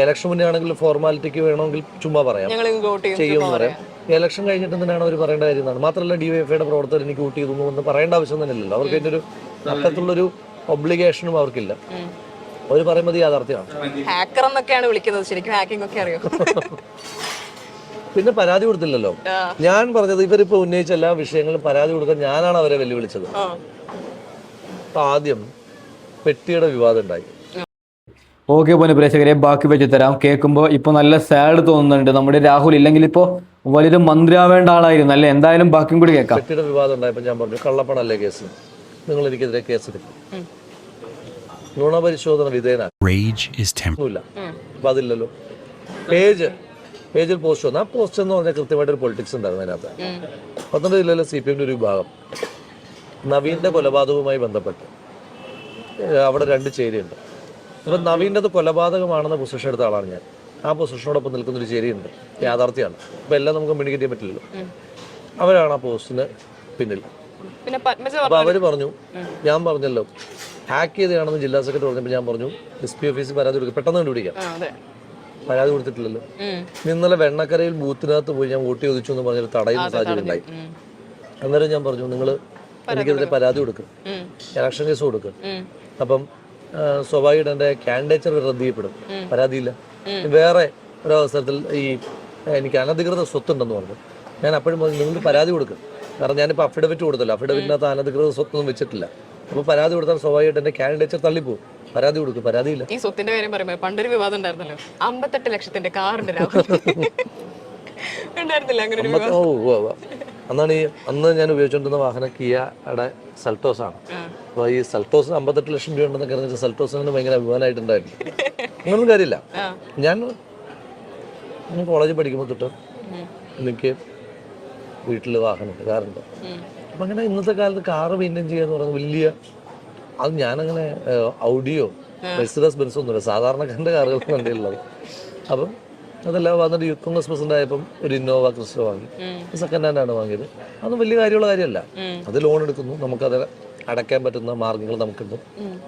ഇലക്ഷൻ മുന്നേ ആണെങ്കിൽ ഫോർമാലിറ്റിക്ക് വേണമെങ്കിൽ ചുമ്മാ പറയാം, ചെയ്യുമെന്ന് പറയാം. ഇലക്ഷൻ കഴിഞ്ഞിട്ട് തന്നെയാണ് അവർ പറയേണ്ട കാര്യം എന്നാണ്. മാത്രമല്ല DYFIയുടെ പ്രവർത്തകർ എനിക്ക് വോട്ട് ചെയ്തു എന്ന് പറയേണ്ട ആവശ്യം തന്നെ ഇല്ലല്ലോ. അവർക്ക് അതിൻ്റെ ഒരു അത്തരത്തിലുള്ളൊരു ഒബ്ലിഗേഷനും അവർക്കില്ല. അവർ പറയുന്നത് യാഥാർത്ഥ്യമാണ്. ഹാക്കർ എന്നൊക്കെയാണ് വിളിക്കുന്നത്, ശരിക്കും ഹാക്കിംഗ് ഒക്കെ അറിയോ? പിന്നെ പരാതി കൊടുത്തില്ലല്ലോ. ഞാൻ പറഞ്ഞത് ഇവരിപ്പോ ഉന്നയിച്ച എല്ലാ വിഷയങ്ങളും പരാതി കൊടുക്കാൻ ഞാനാണ് അവരെ വെല്ലുവിളിച്ചത്. ആദ്യം പെട്ടിയുടെ വിവാദം ഉണ്ടായി. ഓക്കെ പോലെ പ്രേക്ഷകരെ ബാക്കി വെച്ച് തരാം. കേൾക്കുമ്പോൾ ഇപ്പൊ നല്ല സാഡ് തോന്നുന്നുണ്ട്. നമ്മുടെ രാഹുൽ ഇല്ലെങ്കിൽ ഇപ്പോ വലിയൊരു മന്ത്രിയാവേണ്ട ആളായിരുന്നു അല്ലേ. എന്തായാലും ബാക്കിയും കൂടി കേൾക്കാം. പെട്ടിയുടെ വിവാദം ഉണ്ടായപ്പോൾ ഞാൻ പറഞ്ഞു കള്ളപ്പണല്ലേ കേസ്, നിങ്ങൾ എനിക്കെതിരെ കേസെടുക്കും, നുണപരിശോധന വിധേയനാക്കില്ല. അപ്പൊ അതില്ലല്ലോ. പേജിൽ പോസ്റ്റ് വന്നു. ആ പോസ്റ്റ് എന്ന് പറഞ്ഞാൽ കൃത്യമായിട്ടൊരു പൊളിറ്റിക്സ് ഉണ്ടായിരുന്നു അതിനകത്ത്. പത്തനംതിട്ട ജില്ലയിലെ CPMന്റെ ഒരു വിഭാഗം നവീന്റെ കൊലപാതകവുമായി ബന്ധപ്പെട്ട് അവിടെ 2 ചേരിയുണ്ട്. അപ്പം നവീൻ്റെ അത് കൊലപാതകമാണെന്ന പൊസിഷൻ എടുത്ത ആളാണ് ഞാൻ. ആ പൊസിഷനോടൊപ്പം നിൽക്കുന്നൊരു ചേരിയുണ്ട്, യാഥാർത്ഥ്യമാണ്. അപ്പം എല്ലാം നമുക്ക് കമ്മ്യൂണിക്കേറ്റ് ചെയ്യാൻ പറ്റില്ലല്ലോ. അവരാണ് ആ പോസ്റ്റിന് പിന്നിൽ. അപ്പോൾ അവർ പറഞ്ഞു, ഞാൻ പറഞ്ഞല്ലോ ഹാക്ക് ചെയ്തതാണെന്ന് ജില്ലാ സെക്രട്ടറി പറഞ്ഞപ്പോൾ ഞാൻ പറഞ്ഞു SP ഓഫീസിൽ പരാതി കൊടുക്കുക, പെട്ടെന്ന് കണ്ടുപിടിക്കാം. പരാതി കൊടുത്തിട്ടില്ലല്ലോ. ഇന്നലെ വെണ്ണക്കരയിൽ ബൂത്തിനകത്ത് പോയി ഞാൻ വോട്ട് ചോദിച്ചു എന്ന് പറഞ്ഞൊരു തടയുന്ന സാഹചര്യം ഉണ്ടായി. അന്നേരം ഞാൻ പറഞ്ഞു നിങ്ങൾ എനിക്കെതിരെ പരാതി കൊടുക്കും, ഇലക്ഷൻ കേസ് കൊടുക്കും. അപ്പം സ്വാഭാവികമായിട്ട് എൻ്റെ കാൻഡിഡേച്ചർ റദ്ദ് ചെയ്യപ്പെടും. പരാതിയില്ല. വേറെ ഒരവസരത്തിൽ എനിക്ക് അനധികൃത സ്വത്തുണ്ടെന്ന് പറഞ്ഞു. ഞാൻ അപ്പോഴും പറഞ്ഞു നിങ്ങൾ പരാതി കൊടുക്കും, കാരണം ഞാനിപ്പോൾ അഫിഡവിറ്റ് കൊടുത്തല്ലോ, അഫിഡവിറ്റിനകത്ത് അനധികൃത സ്വത്തൊന്നും വെച്ചിട്ടില്ല. അപ്പോൾ പരാതി കൊടുത്താൽ സ്വാഭാവികമായിട്ട് എൻ്റെ കാൻഡിഡേച്ചർ തള്ളിപ്പോകും. പരാതി കൊടുക്കും, പരാതിയില്ല. ഈ സ്വത്തിന്റെ കാര്യം പറയുമ്പോൾ പണ്ടൊരു വിവാദം ഉണ്ടായിരുന്നല്ലോ, 58 ലക്ഷത്തിന്റെ കാറുണ്ട് ഉണ്ടായിരുന്നില്ല അങ്ങനെ ഒരു വിവാദം. അന്ന് ഞാൻ ഉപയോഗിച്ചുകൊണ്ടിരുന്ന വാഹനം കിയയുടെ സെൽട്ടോസ് ആണ്. അപ്പോൾ ഈ സെൽട്ടോസ് 58 ലക്ഷം രൂപ ഉണ്ടെന്നൊക്കെ അറിഞ്ഞിട്ട് സെൽട്ടോസിന് ഭയങ്കര അഭിമാനമായിട്ടുണ്ടായിരുന്നു. അങ്ങനൊന്നും കാര്യമില്ല. ഞാൻ കോളേജിൽ പഠിക്കുമ്പോൾ തൊട്ട് എനിക്ക് വീട്ടിൽ വാഹനമുണ്ട്, കാറുണ്ട്. അപ്പം അങ്ങനെ ഇന്നത്തെ കാലത്ത് കാറ് മെയിൻറ്റെയിൻ ചെയ്യുക എന്ന് പറയുന്നത് വലിയ, അത് ഞാനങ്ങനെ ഔഡിയോ മെഴ്സിഡസ് ബെൻസ് ഒന്നുമില്ല, സാധാരണക്കാരൻ്റെ കാറുകൾക്ക് വണ്ടിയുള്ളത്. അപ്പം അതെല്ലാം വന്നിട്ട് യൂത്ത് കോൺഗ്രസ് പ്രസിഡന്റ് ആയപ്പം ഒരു ഇന്നോവ ക്രിസ്റ്റ വാങ്ങി, സെക്കൻഡ് ഹാൻഡ് ആണ് വാങ്ങിയത്. അതൊന്നും വലിയ കാര്യമുള്ള കാര്യമല്ല. അത് ലോൺ എടുക്കുന്നു, നമുക്കത് അടയ്ക്കാൻ പറ്റുന്ന മാർഗങ്ങൾ നമുക്കുണ്ട്.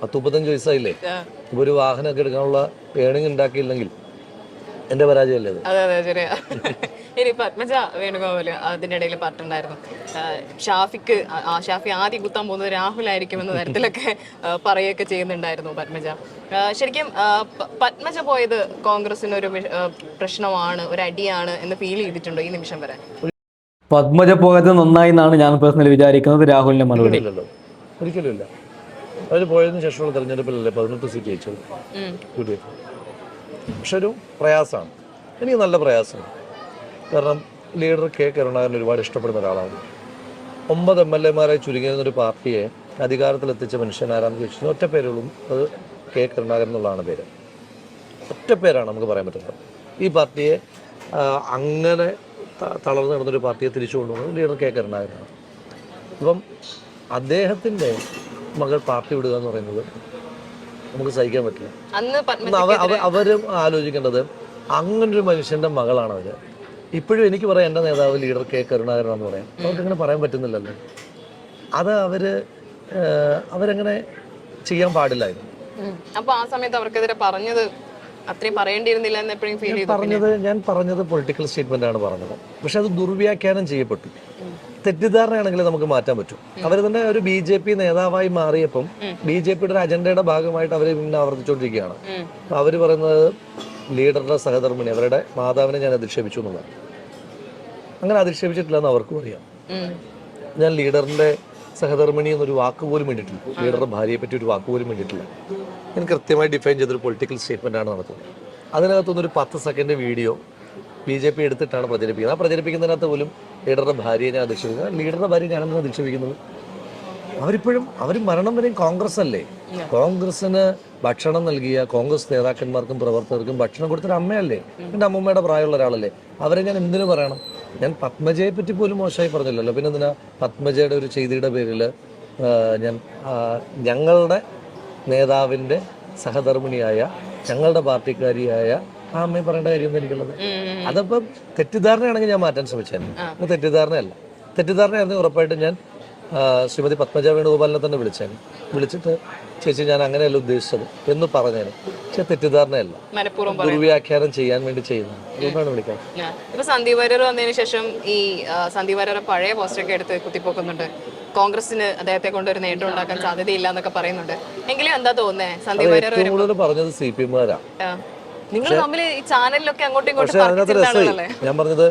35 വയസ്സായില്ലേ, ഇപ്പൊ ഒരു വാഹനമൊക്കെ എടുക്കാനുള്ള ഏണിങ് ഉണ്ടാക്കിയില്ലെങ്കിൽ എന്റെ പരാജയമല്ലേ അത്? അതെ അതെ ശരിയാ. ഇനി പത്മജ വേണുഗോപാല് അതിന്റെ ഇടയിൽ പറഞ്ഞിട്ടുണ്ടായിരുന്നു ഷാഫി ആദ്യം കുത്താൻ പോകുന്നത് രാഹുലായിരിക്കും എന്ന തരത്തിലൊക്കെ പറയുകയൊക്കെ ചെയ്യുന്നുണ്ടായിരുന്നു പത്മജ. ശരിക്കും പത്മജ പോയത് കോൺഗ്രസിന് ഒരു പ്രശ്നമാണ്, ഒരു അടിയാണ് എന്ന് ഫീൽ ചെയ്തിട്ടുണ്ടോ ഈ നിമിഷം വരെ? പത്മജ പോയത് നന്നായി എന്നാണ് ഞാൻ പേഴ്സണലി വിചാരിക്കുന്നത്. രാഹുലിന്റെ മറുപടി ഒരിക്കലും ഇല്ല. അവർ പോയതിനു ശേഷമുള്ള തെരഞ്ഞെടുപ്പിലല്ലേ 18 സീറ്റ് ജയിച്ചത് UDF. പക്ഷെ ഒരു പ്രയാസമാണ്, എനിക്ക് നല്ല പ്രയാസമാണ്. കാരണം ലീഡർ K കരുണാകരൻ ഒരുപാട് ഇഷ്ടപ്പെടുന്ന ഒരാളാണ്. 9 MLA-മാരെ ചുരുങ്ങിയൊരു പാർട്ടിയെ അധികാരത്തിലെത്തിച്ച മനുഷ്യനാരാന്ന് ചോദിച്ചാൽ ഒറ്റ പേരുള്ളൂ, അത് K കരുണാകരൻ എന്നുള്ളതാണ് പേര്. ഒറ്റ പേരാണ് നമുക്ക് പറയാൻ പറ്റുന്നത്. ഈ പാർട്ടിയെ അങ്ങനെ തളർന്നു കിടന്നൊരു പാർട്ടിയെ തിരിച്ചു കൊണ്ടുപോകുന്നത് ലീഡർ K കരുണാകരനാണ്. അപ്പം അദ്ദേഹത്തിൻ്റെ മകൾ പാർട്ടി വിടുക എന്ന് പറയുന്നത് നമുക്ക് സഹിക്കാൻ പറ്റില്ല. അവരും ആലോചിക്കേണ്ടത് അങ്ങനൊരു മനുഷ്യന്റെ മകളാണ് അവര്. ഇപ്പോഴും എനിക്ക് പറയാം എൻ്റെ നേതാവ് ലീഡർ K കരുണാകരനാന്ന് പറയാം. അവർക്കങ്ങനെ പറയാൻ പറ്റുന്നില്ലല്ലോ. അത് അവരങ്ങനെ ചെയ്യാൻ പാടില്ലായിരുന്നു. അപ്പൊ ആ സമയത്ത് അവർക്കെതിരെ പറഞ്ഞത് അത്രയും പറയേണ്ടിയിരുന്നില്ല എന്ന് എപ്പോഴും ഫീൽ ചെയ്തു? ഞാൻ പറഞ്ഞത് പൊളിറ്റിക്കൽ സ്റ്റേറ്റ്മെന്റ് ആണ് പറഞ്ഞത്. പക്ഷെ അത് ദുർവ്യാഖ്യാനം ചെയ്യപ്പെട്ടു. തെറ്റിദ്ധാരണയാണെങ്കിൽ നമുക്ക് മാറ്റാൻ പറ്റും. അവർ തന്നെ ഒരു BJP നേതാവായി മാറിയപ്പം BJPയുടെ ഒരു അജണ്ടയുടെ ഭാഗമായിട്ട് അവർ പിന്നെ ആവർത്തിച്ചുകൊണ്ടിരിക്കുകയാണ്. അപ്പൊ അവര് പറയുന്നത് ലീഡറുടെ സഹധർമ്മിണി, അവരുടെ മാതാവിനെ ഞാൻ അധിക്ഷേപിച്ചു എന്നുള്ളതാണ്. അങ്ങനെ അധിക്ഷേപിച്ചിട്ടില്ലെന്ന് അവർക്കും അറിയാം. ഞാൻ ലീഡറിന്റെ സഹധർമ്മിണി എന്നൊരു വാക്ക് പോലും വേണ്ടിയിട്ടില്ല, ലീഡറുടെ ഭാര്യയെ പറ്റി ഒരു വാക്ക് പോലും വേണ്ടിയിട്ടില്ല. ഞാൻ കൃത്യമായി ഡിഫൈൻ ചെയ്തൊരു പൊളിറ്റിക്കൽ സ്റ്റേറ്റ്മെന്റ് ആണ് നടത്തുന്നത്. അതിനകത്തുനിന്നൊരു 10 സെക്കൻഡ് വീഡിയോ BJP എടുത്തിട്ടാണ് പ്രചരിപ്പിക്കുന്നത്. ആ പ്രചരിപ്പിക്കുന്നതിനകത്ത് പോലും ലീഡറുടെ ഭാര്യയെ ഞാൻ അധിക്ഷേപിക്കുന്നത്. ലീഡറുടെ ഭാര്യ ഞാനെന്താണ് അധിക്ഷേപിക്കുന്നത്? അവർ മരണം വരെയും കോൺഗ്രസ് അല്ലേ? കോൺഗ്രസിന് ഭക്ഷണം നൽകിയ കോൺഗ്രസ് നേതാക്കന്മാർക്കും പ്രവർത്തകർക്കും ഭക്ഷണം കൊടുത്തൊരു അമ്മയല്ലേ? എൻ്റെ അമ്മൂമ്മയുടെ പ്രായമുള്ള ഒരാളല്ലേ? അവരെ ഞാൻ എന്തിനു പറയണം? ഞാൻ പത്മജയെ പറ്റി പോലും മോശമായി പറഞ്ഞില്ലല്ലോ. പിന്നെ എന്തിനാ പത്മജയുടെ ഒരു ചെയ്തിയുടെ പേരിൽ ഞാൻ ഞങ്ങളുടെ നേതാവിൻ്റെ സഹധർമ്മിണിയായ ഞങ്ങളുടെ പാർട്ടിക്കാരിയായ ആ അമ്മയെ പറയേണ്ട കാര്യമൊന്നും എനിക്കുള്ളത്? അതപ്പം തെറ്റിദ്ധാരണയാണെങ്കിൽ ഞാൻ മാറ്റാൻ ശ്രമിച്ചേനെ. തെറ്റിദ്ധാരണയല്ല. തെറ്റിദ്ധാരണയായിരുന്നു ഉറപ്പായിട്ടും ഞാൻ ശ്രീമതി പത്മജ വേണുഗോപാലിനെ തന്നെ വിളിച്ചിട്ട് ചേച്ചി ഞാൻ അങ്ങനെയല്ല ഉദ്ദേശിച്ചത് എന്ന് പറഞ്ഞേനെ. പക്ഷെ തെറ്റിദ്ധാരണയല്ല, ദുർവ്യാഖ്യാനം ചെയ്യാൻ വേണ്ടി ചെയ്യുന്നത്. അതുകൊണ്ടാണ് വിളിക്കാൻ. ഇപ്പൊ സന്ദീപ് വാര്യർ വന്നതിന് ശേഷം ഈ സന്ദീപ് വാര്യർ പഴയ പോസ്റ്ററൊക്കെ എടുത്ത് കുത്തിപ്പോക്കുന്നുണ്ട്. കോൺഗ്രസിന് അദ്ദേഹത്തെ കൊണ്ട് ഒരു നേട്ടം ഉണ്ടാക്കാൻ സാധ്യതയില്ല എന്നൊക്കെ പറയുന്നുണ്ട്. എങ്കിലും എന്താ തോന്നുന്നേ സന്ദീപ് വാര്യർ പറഞ്ഞത് CPM-കാരാ. നിങ്ങൾ തമ്മിൽ ഈ ചാനലിലൊക്കെ അങ്ങോട്ടും ഇങ്ങോട്ടും ഞാൻ പറഞ്ഞത്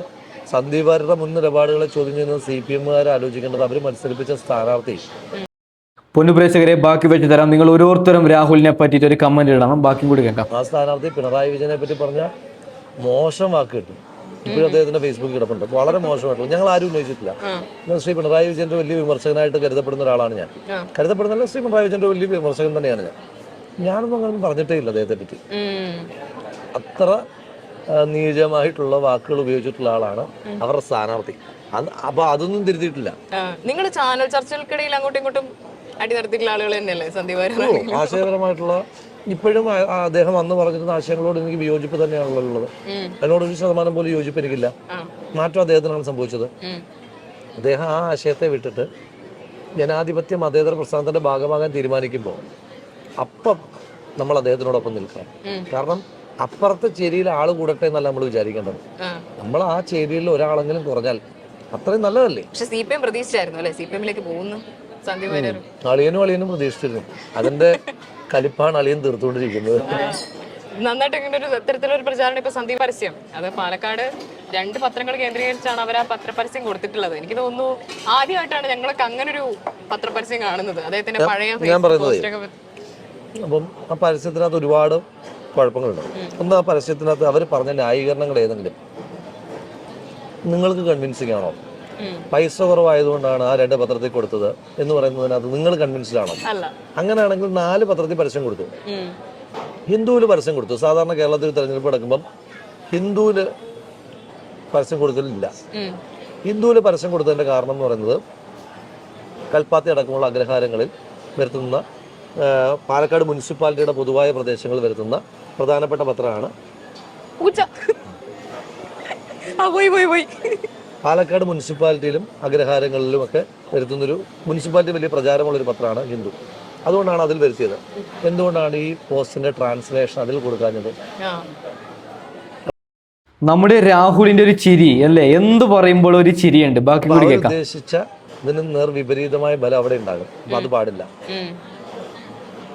സന്ദീപ് വാര്യരുടെ മുൻ നിലപാടുകളെ ചോദ്യം ചെയ്യുന്നത് CPM-കാർ ആലോചിക്കേണ്ടത് അവർ മത്സരിപ്പിച്ച സ്ഥാനാർത്ഥി. പൊന്നുപ്രേക്ഷകരെ ബാക്കി വെച്ച് തരാം. നിങ്ങൾ ഓരോരുത്തരും രാഹുലിനെ പറ്റിയിട്ട് ഒരു കമന്റ് ഇടണം, ബാക്കി കൂടി കേൾക്കാം. ആ സ്ഥാനാർത്ഥി പിണറായി വിജയനെ പറ്റി പറഞ്ഞ മോശം വാക്ക് കിട്ടും. ഇപ്പോഴും അദ്ദേഹത്തിന്റെ ഫേസ്ബുക്കിൽ കിടപ്പുണ്ട്. വളരെ മോശമായിട്ടുള്ള, ഞങ്ങൾ ആരും ഉന്നയിച്ചിട്ടില്ല. ശ്രീ പിണറായി വിജയന്റെ വലിയ വിമർശകനായിട്ട് കരുതപ്പെടുന്ന ഒരാളാണ് ഞാൻ. കരുതപ്പെടുന്നില്ല, ശ്രീ പിണറായി വിജയന്റെ വലിയ വിമർശകൻ തന്നെയാണ് ഞാനൊന്നും അങ്ങനെ പറഞ്ഞിട്ടേ ഇല്ല അദ്ദേഹത്തെ പറ്റി. അത്ര നീചമായിട്ടുള്ള വാക്കുകൾ ഉപയോഗിച്ചിട്ടുള്ള ആളാണ് അവരുടെ സ്ഥാനാർത്ഥി. അപ്പൊ അതൊന്നും തിരുത്തിയിട്ടില്ല. നിങ്ങൾ ചാനൽ ചർച്ചകൾക്കിടയിൽ അങ്ങോട്ടും ഇങ്ങോട്ടും അടി നടത്തിയിട്ടുള്ള ആളുകൾ തന്നെയല്ലേ സന്ദീപ് വാര്യർ? ആശയപരമായിട്ടുള്ള ഇപ്പോഴും അദ്ദേഹം അന്ന് പറഞ്ഞിരുന്ന ആശയങ്ങളോട് എനിക്ക് വിയോജിപ്പ് തന്നെയാണല്ലോ ഉള്ളത്. അതിനോട് 1% പോലും യോജിപ്പ് എനിക്കില്ല. മാറ്റം അദ്ദേഹത്തിനാണ് സംഭവിച്ചത്. അദ്ദേഹം ആ ആശയത്തെ വിട്ടിട്ട് ജനാധിപത്യ മതേതര പ്രസ്ഥാനത്തിന്റെ ഭാഗമാകാൻ തീരുമാനിക്കുമ്പോൾ അപ്പം നമ്മൾ അദ്ദേഹത്തിനോടൊപ്പം നിൽക്കണം. കാരണം അപ്പുറത്തെ ചേരിയിൽ ആള് കൂടട്ടെ എന്നല്ല നമ്മൾ വിചാരിക്കേണ്ടത്. നമ്മൾ ആ ചേരിയിൽ ഒരാളെങ്കിലും കുറഞ്ഞാൽ അത്രയും നല്ലതല്ലേ? പക്ഷെ CPM പ്രതീക്ഷിച്ചായിരുന്നു അല്ലേ CPM-ലേക്ക് പോകുന്നു സന്ദീപ് വാര്യർ? അളിയനും പ്രതീക്ഷിച്ചിരുന്നു. അതിന്റെ കലിപ്പാണ് അളിയൻ തീർത്തുകൊണ്ടിരിക്കുന്നത്. നന്നായിട്ട് ഇങ്ങനെ ഒരു ഇത്തരത്തിലൊരു പ്രചാരണം ഇപ്പൊ സന്ദീപ് പരസ്യം, അത് പാലക്കാട് 2 പത്രങ്ങൾ കേന്ദ്രീകരിച്ചാണ് അവർ ആ പത്രപരസ്യം കൊടുത്തിട്ടുള്ളത്. എനിക്ക് തോന്നുന്നു ആദ്യമായിട്ടാണ് ഞങ്ങളൊക്കെ അങ്ങനെ ഒരു പത്രപരസ്യം കാണുന്നത്. അദ്ദേഹത്തിന്റെ പഴയ അപ്പം ആ പരസ്യത്തിനകത്ത് ഒരുപാട് കുഴപ്പങ്ങളുണ്ട്. ഒന്ന്, ആ പരസ്യത്തിനകത്ത് അവർ പറഞ്ഞ ന്യായീകരണങ്ങൾ ഏതെങ്കിലും നിങ്ങൾക്ക് കൺവിൻസിങ് ആണോ? പൈസ കുറവായതുകൊണ്ടാണ് ആ 2 പത്രത്തിൽ കൊടുത്തത് എന്ന് പറയുന്നതിനകത്ത് നിങ്ങൾ കൺവിൻസ്ഡ് ആണോ? അങ്ങനെയാണെങ്കിൽ 4 പത്രത്തിൽ പരസ്യം കൊടുത്തു, ഹിന്ദുവിൽ പരസ്യം കൊടുത്തു. സാധാരണ കേരളത്തിൽ തെരഞ്ഞെടുപ്പ് നടക്കുമ്പം ഹിന്ദുവിൽ പരസ്യം കൊടുക്കലില്ല. ഹിന്ദുവിൽ പരസ്യം കൊടുത്തതിന്റെ കാരണം എന്ന് പറയുന്നത് കൽപ്പാത്തി അടക്കമുള്ള അഗ്രഹാരങ്ങളിൽ വരുത്തുന്ന പാലക്കാട് മുനിസിപ്പാലിറ്റിയുടെ പൊതുവായ പ്രദേശങ്ങളിൽ വരുത്തുന്ന പ്രധാനപ്പെട്ട പത്രമാണ് പാലക്കാട് മുനിസിപ്പാലിറ്റിയിലും അഗ്രഹാരങ്ങളിലും ഒക്കെ വരുത്തുന്നൊരു മുനിസിപ്പാലിറ്റി വലിയ പ്രചാരമുള്ളൊരു പത്രമാണ് ഹിന്ദു. അതുകൊണ്ടാണ് അതിൽ വരുത്തിയത്. എന്തുകൊണ്ടാണ് ഈ പോസ്റ്റിന്റെ ട്രാൻസ്ലേഷൻ അതിൽ കൊടുക്കാഞ്ഞത്? നമ്മുടെ രാഹുലിന്റെ ഒരു ചിരി അല്ലേ, എന്ത് പറയുമ്പോൾ ഒരു ചിരിയുണ്ട്. ബാക്കി കൂടി കേൾക്കാം. ഉദ്ദേശിച്ച ഇതിന് നേർവിപരീതമായ ബലം അവിടെ ഉണ്ടാകും. അപ്പൊ അത് പാടില്ല.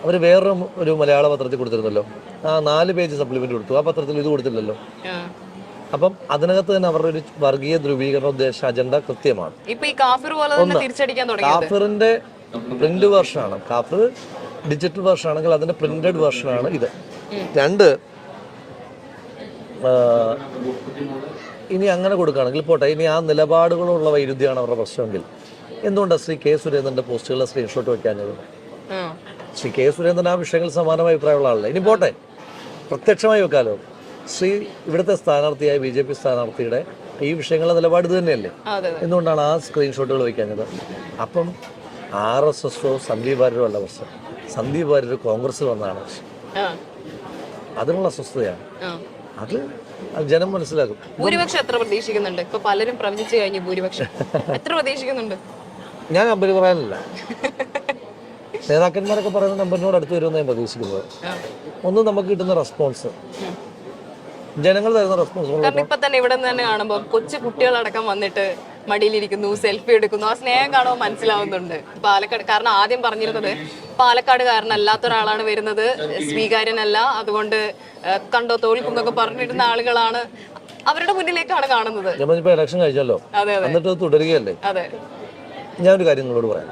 അവർ വേറൊരു മലയാള പത്രത്തിൽ കൊടുത്തിരുന്നല്ലോ, ആ 4 പേജ് സപ്ലിമെന്റ് കൊടുത്തു. ആ പത്രത്തിൽ ഇത് കൊടുത്തില്ലല്ലോ. അപ്പം അതിനകത്ത് തന്നെ അവരുടെ ഒരു വർഗീയ ധ്രുവീകരണ ഉദ്ദേശ അജണ്ട കൃത്യമാണ്. കാഫിറിന്റെ പ്രിന്റ് വേർഷനാണ്, കാഫിർ ഡിജിറ്റൽ വേർഷൻ ആണെങ്കിൽ അതിന്റെ പ്രിന്റഡ് വേർഷനാണ് ഇത്. 2, ഇനി അങ്ങനെ കൊടുക്കുകയാണെങ്കിൽ പോട്ടെ. ഇനി ആ നിലപാടുകളുള്ള വൈരുദ്ധ്യമാണ് അവരുടെ പ്രശ്നമെങ്കിൽ എന്തുകൊണ്ടാണ് ശ്രീ കെ സുരേന്ദ്രന്റെ പോസ്റ്റുകളുടെ സ്ക്രീൻഷോട്ട് വെക്കാഞ്ഞത്? ശ്രീ കെ സുരേന്ദ്രൻ ആ വിഷയങ്ങളിൽ സമാനമായ അഭിപ്രായമുള്ള ആളല്ല. ഇനി പോട്ടെ, പ്രത്യക്ഷമായി വെക്കാലോ. ഇവിടുത്തെ സ്ഥാനാർത്ഥിയായ BJP സ്ഥാനാർത്ഥിയുടെ ഈ വിഷയങ്ങളുടെ നിലപാട് ഇത് തന്നെയല്ലേ? എന്തുകൊണ്ടാണ് ആ സ്ക്രീൻഷോട്ടുകൾ വയ്ക്കാഞ്ഞത്? അപ്പം RSSO സന്ദീപ് വാര്യരോ അല്ല പ്രശ്നം, സന്ദീപ് വാര്യർ കോൺഗ്രസ് വന്നതാണ് പ്രശ്നം. അതിനുള്ള അസ്വസ്ഥതയാണ്. അത് ജനം മനസ്സിലാക്കും. ഭൂരിപക്ഷം എത്ര പ്രതീക്ഷിക്കുന്നുണ്ട്? ഇപ്പൊ പലരും പ്രവചിച്ചു കഴിഞ്ഞു ഭൂരിപക്ഷം എത്ര പ്രതീക്ഷിക്കുന്നുണ്ട്? ഞാൻ നമ്പർ പറയാനില്ല. നേതാക്കന്മാരൊക്കെ പറയുന്ന നമ്പറിനോട് അടുത്ത് വരുമെന്ന് ഞാൻ പ്രതീക്ഷിക്കുന്നത്. ഒന്ന്, നമുക്ക് കിട്ടുന്ന റെസ്പോൺസ്, ജനങ്ങൾ തരുന്ന റെസ്പോൺസ്. കാരണം ഇപ്പൊ തന്നെ ഇവിടെ തന്നെ കാണുമ്പോൾ കൊച്ചു കുട്ടികളടക്കം വന്നിട്ട് മടിയിലിരിക്കുന്നു, സെൽഫി എടുക്കുന്നു. ആ സ്നേഹം കാണുമ്പോൾ മനസ്സിലാവുന്നുണ്ട്. പാലക്കാട് കാരണം ആദ്യം പറഞ്ഞിരുന്നത് പാലക്കാടുകാരനല്ലാത്ത ഒരാളാണ് വരുന്നത്, സ്വീകാര്യനല്ല, അതുകൊണ്ട് കണ്ടോ തോൽക്കും എന്നൊക്കെ പറഞ്ഞിരുന്ന ആളുകളാണ് അവരുടെ മുന്നിലേക്കാണ് കാണുന്നത്. നമ്മളിപ്പോ ഇലക്ഷൻ കഴിച്ചല്ലോ, അതെ അതെ എന്നിട്ട് തുടരുകയല്ലേ. അതെ. ഞാനൊരു കാര്യം നിങ്ങളോട് പറയാം.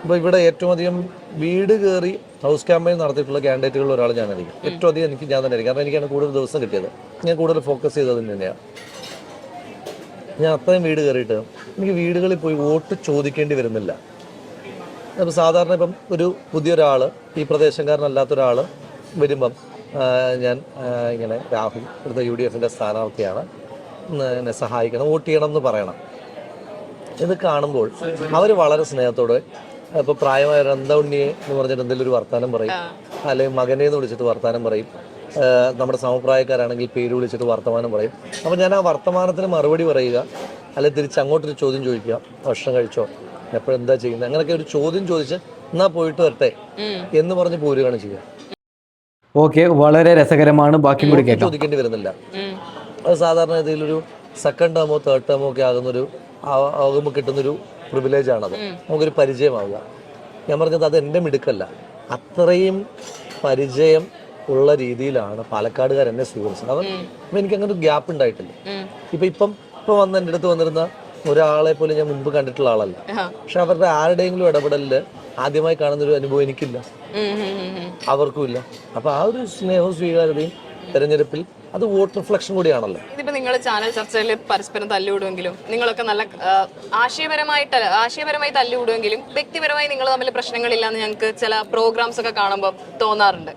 ഇപ്പോൾ ഇവിടെ ഏറ്റവും അധികം വീട് കയറി ഹൗസ് ക്യാമ്പയിൻ നടത്തിയിട്ടുള്ള കാൻഡിഡേറ്റുകളിൽ ഒരാൾ ഞാനായിരിക്കും. ഏറ്റവും അധികം എനിക്ക് ഞാൻ തന്നെ ആയിരിക്കും. കാരണം എനിക്കാണ് കൂടുതൽ ദിവസം കിട്ടിയത്. ഞാൻ കൂടുതൽ ഫോക്കസ് ചെയ്തത് തന്നെയാണ്. ഞാൻ അത്രയും വീട് കയറിയിട്ട് എനിക്ക് വീടുകളിൽ പോയി വോട്ട് ചോദിക്കേണ്ടി വരുന്നില്ല. അപ്പോൾ സാധാരണ ഇപ്പം ഒരു പുതിയൊരാൾ, ഈ പ്രദേശംകാരനല്ലാത്ത ഒരാൾ വരുമ്പം ഞാൻ ഇങ്ങനെ രാഹുൽ ഇവിടുത്തെ UDFൻ്റെ സ്ഥാനാർത്ഥിയാണ്, എന്നെ സഹായിക്കണം, വോട്ട് ചെയ്യണം എന്ന് പറയണം. ഇത് കാണുമ്പോൾ അവർ വളരെ സ്നേഹത്തോടെ ഇപ്പോൾ പ്രായമായ എന്താ ഉണ്ണിയെ എന്ന് പറഞ്ഞിട്ട് എന്തെങ്കിലും ഒരു വർത്തമാനം പറയും, അല്ലെങ്കിൽ മകനെ എന്ന് വിളിച്ചിട്ട് വർത്തമാനം പറയും. നമ്മുടെ സമപ്രായക്കാരാണെങ്കിൽ പേര് വിളിച്ചിട്ട് വർത്തമാനം പറയും. അപ്പോൾ ഞാൻ ആ വർത്തമാനത്തിന് മറുപടി പറയുക, അല്ലെങ്കിൽ തിരിച്ച് അങ്ങോട്ടൊരു ചോദ്യം ചോദിക്കുക, ഭക്ഷണം കഴിച്ചോ, എപ്പോഴെന്താ ചെയ്യുന്നത്, അങ്ങനെയൊക്കെ ഒരു ചോദ്യം ചോദിച്ച് എന്നാ പോയിട്ട് വരട്ടെ എന്ന് പറഞ്ഞ് പോരുകയാണ് ചെയ്യുക. ഓക്കെ, വളരെ രസകരമാണ്. ബാക്കി കൂടി കേൾക്കാം. ചോദിക്കേണ്ടി വരുന്നില്ല. അത് സാധാരണ ഇതിലൊരു സെക്കൻഡ് ടേമോ തേർഡ് ടേമോ ഒക്കെ ആകുമ്പോൾ കിട്ടുന്നൊരു പ്രിവിലേജാണത്. നമുക്കൊരു പരിചയമാവുക. ഞാൻ പറഞ്ഞത് അത് എൻ്റെ മിടുക്കല്ല, അത്രയും പരിചയം ഉള്ള രീതിയിലാണ് പാലക്കാടുകാർ എന്നെ സ്വീകരിച്ചത്. അപ്പം എനിക്ക് അങ്ങനെ ഒരു ഗ്യാപ്പ് ഉണ്ടായിട്ടില്ല. ഇപ്പം വന്ന് എൻ്റെ അടുത്ത് വന്നിരുന്ന ഒരാളെ പോലും ഞാൻ മുൻപ് കണ്ടിട്ടുള്ള ആളല്ല. പക്ഷെ അവരുടെ ആരുടെയെങ്കിലും ഇടപെടലിൽ ആദ്യമായി കാണുന്നൊരു അനുഭവം എനിക്കില്ല, അവർക്കും ഇല്ല. അപ്പൊ ആ ഒരു സ്നേഹവും സ്വീകാര്യതയും തെരഞ്ഞെടുപ്പിൽ അത് വോട്ട് റിഫ്ലക്ഷൻ കൂടിയാണല്ലോ. ഇതിപ്പോ നിങ്ങൾ ചാനൽ ചർച്ചയിൽ പരസ്പരം തല്ലുവിടുമെങ്കിലും നിങ്ങളൊക്കെ നല്ല ആശയപരമായി തല്ലുവിടുമെങ്കിലും വ്യക്തിപരമായി നിങ്ങൾ തമ്മിൽ പ്രശ്നങ്ങളില്ലാന്ന് ഞങ്ങൾക്ക് ചില പ്രോഗ്രാംസ് ഒക്കെ കാണുമ്പോൾ തോന്നാറുണ്ട്.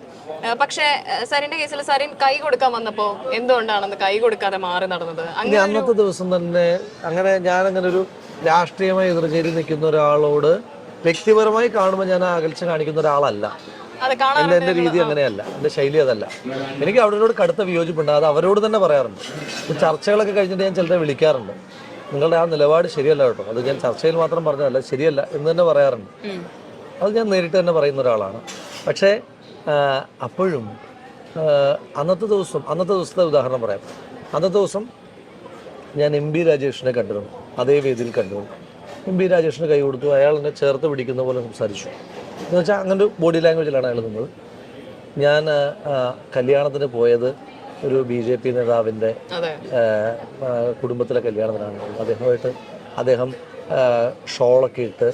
പക്ഷേ സരിന്റെ കേസിൽ സരിൻ കൈ കൊടുക്കാൻ വന്നപ്പോ എന്തുകൊണ്ടാണെന്ന് കൈ കൊടുക്കാതെ മാറി നടന്നത്? അന്നത്തെ ദിവസം തന്നെ അങ്ങനെ ഞാനങ്ങനെ ഒരു രാഷ്ട്രീയമായി എതിർചേരി നിൽക്കുന്ന ഒരാളോട് വ്യക്തിപരമായി കാണുമ്പോൾ ഞാൻ അകൽച്ച കാണിക്കുന്ന ഒരാളല്ല. എൻ്റെ രീതി അങ്ങനെയല്ല, എൻ്റെ ശൈലി അതല്ല. എനിക്ക് അവരോട് കടുത്ത വിയോജിപ്പുണ്ട്, അത് അവരോട് തന്നെ പറയാറുണ്ട്. ചർച്ചകളൊക്കെ കഴിഞ്ഞിട്ട് ഞാൻ ചിലരെ വിളിക്കാറുണ്ട്, നിങ്ങളുടെ ആ നിലപാട് ശരിയല്ല കേട്ടോ, അത് ഞാൻ ചർച്ചയിൽ മാത്രം പറഞ്ഞതല്ല, ശരിയല്ല എന്ന് തന്നെ പറയാറുണ്ട്. അത് ഞാൻ നേരിട്ട് തന്നെ പറയുന്ന ഒരാളാണ്. പക്ഷേ അപ്പോഴും അന്നത്തെ ദിവസത്തെ ഉദാഹരണം പറയാം. അന്നത്തെ ദിവസം ഞാൻ MB രാജേഷിനെ കണ്ടിരുന്നു, അതേ വേദിയിൽ കണ്ടിരുന്നു. MB രാജേഷിന് കൈ കൊടുത്തു, അയാൾ എന്നെ ചേർത്ത് പിടിക്കുന്ന പോലെ സംസാരിച്ചു. എന്ന് വെച്ചാൽ അങ്ങനെ ഒരു ബോഡി ലാംഗ്വേജിലാണ് അയാൾ നിന്നത്. ഞാൻ കല്യാണത്തിന് പോയത് ഒരു BJP നേതാവിൻ്റെ കുടുംബത്തിലെ കല്യാണത്തിനാണ്. അദ്ദേഹം ഷോളൊക്കെ ഇട്ട്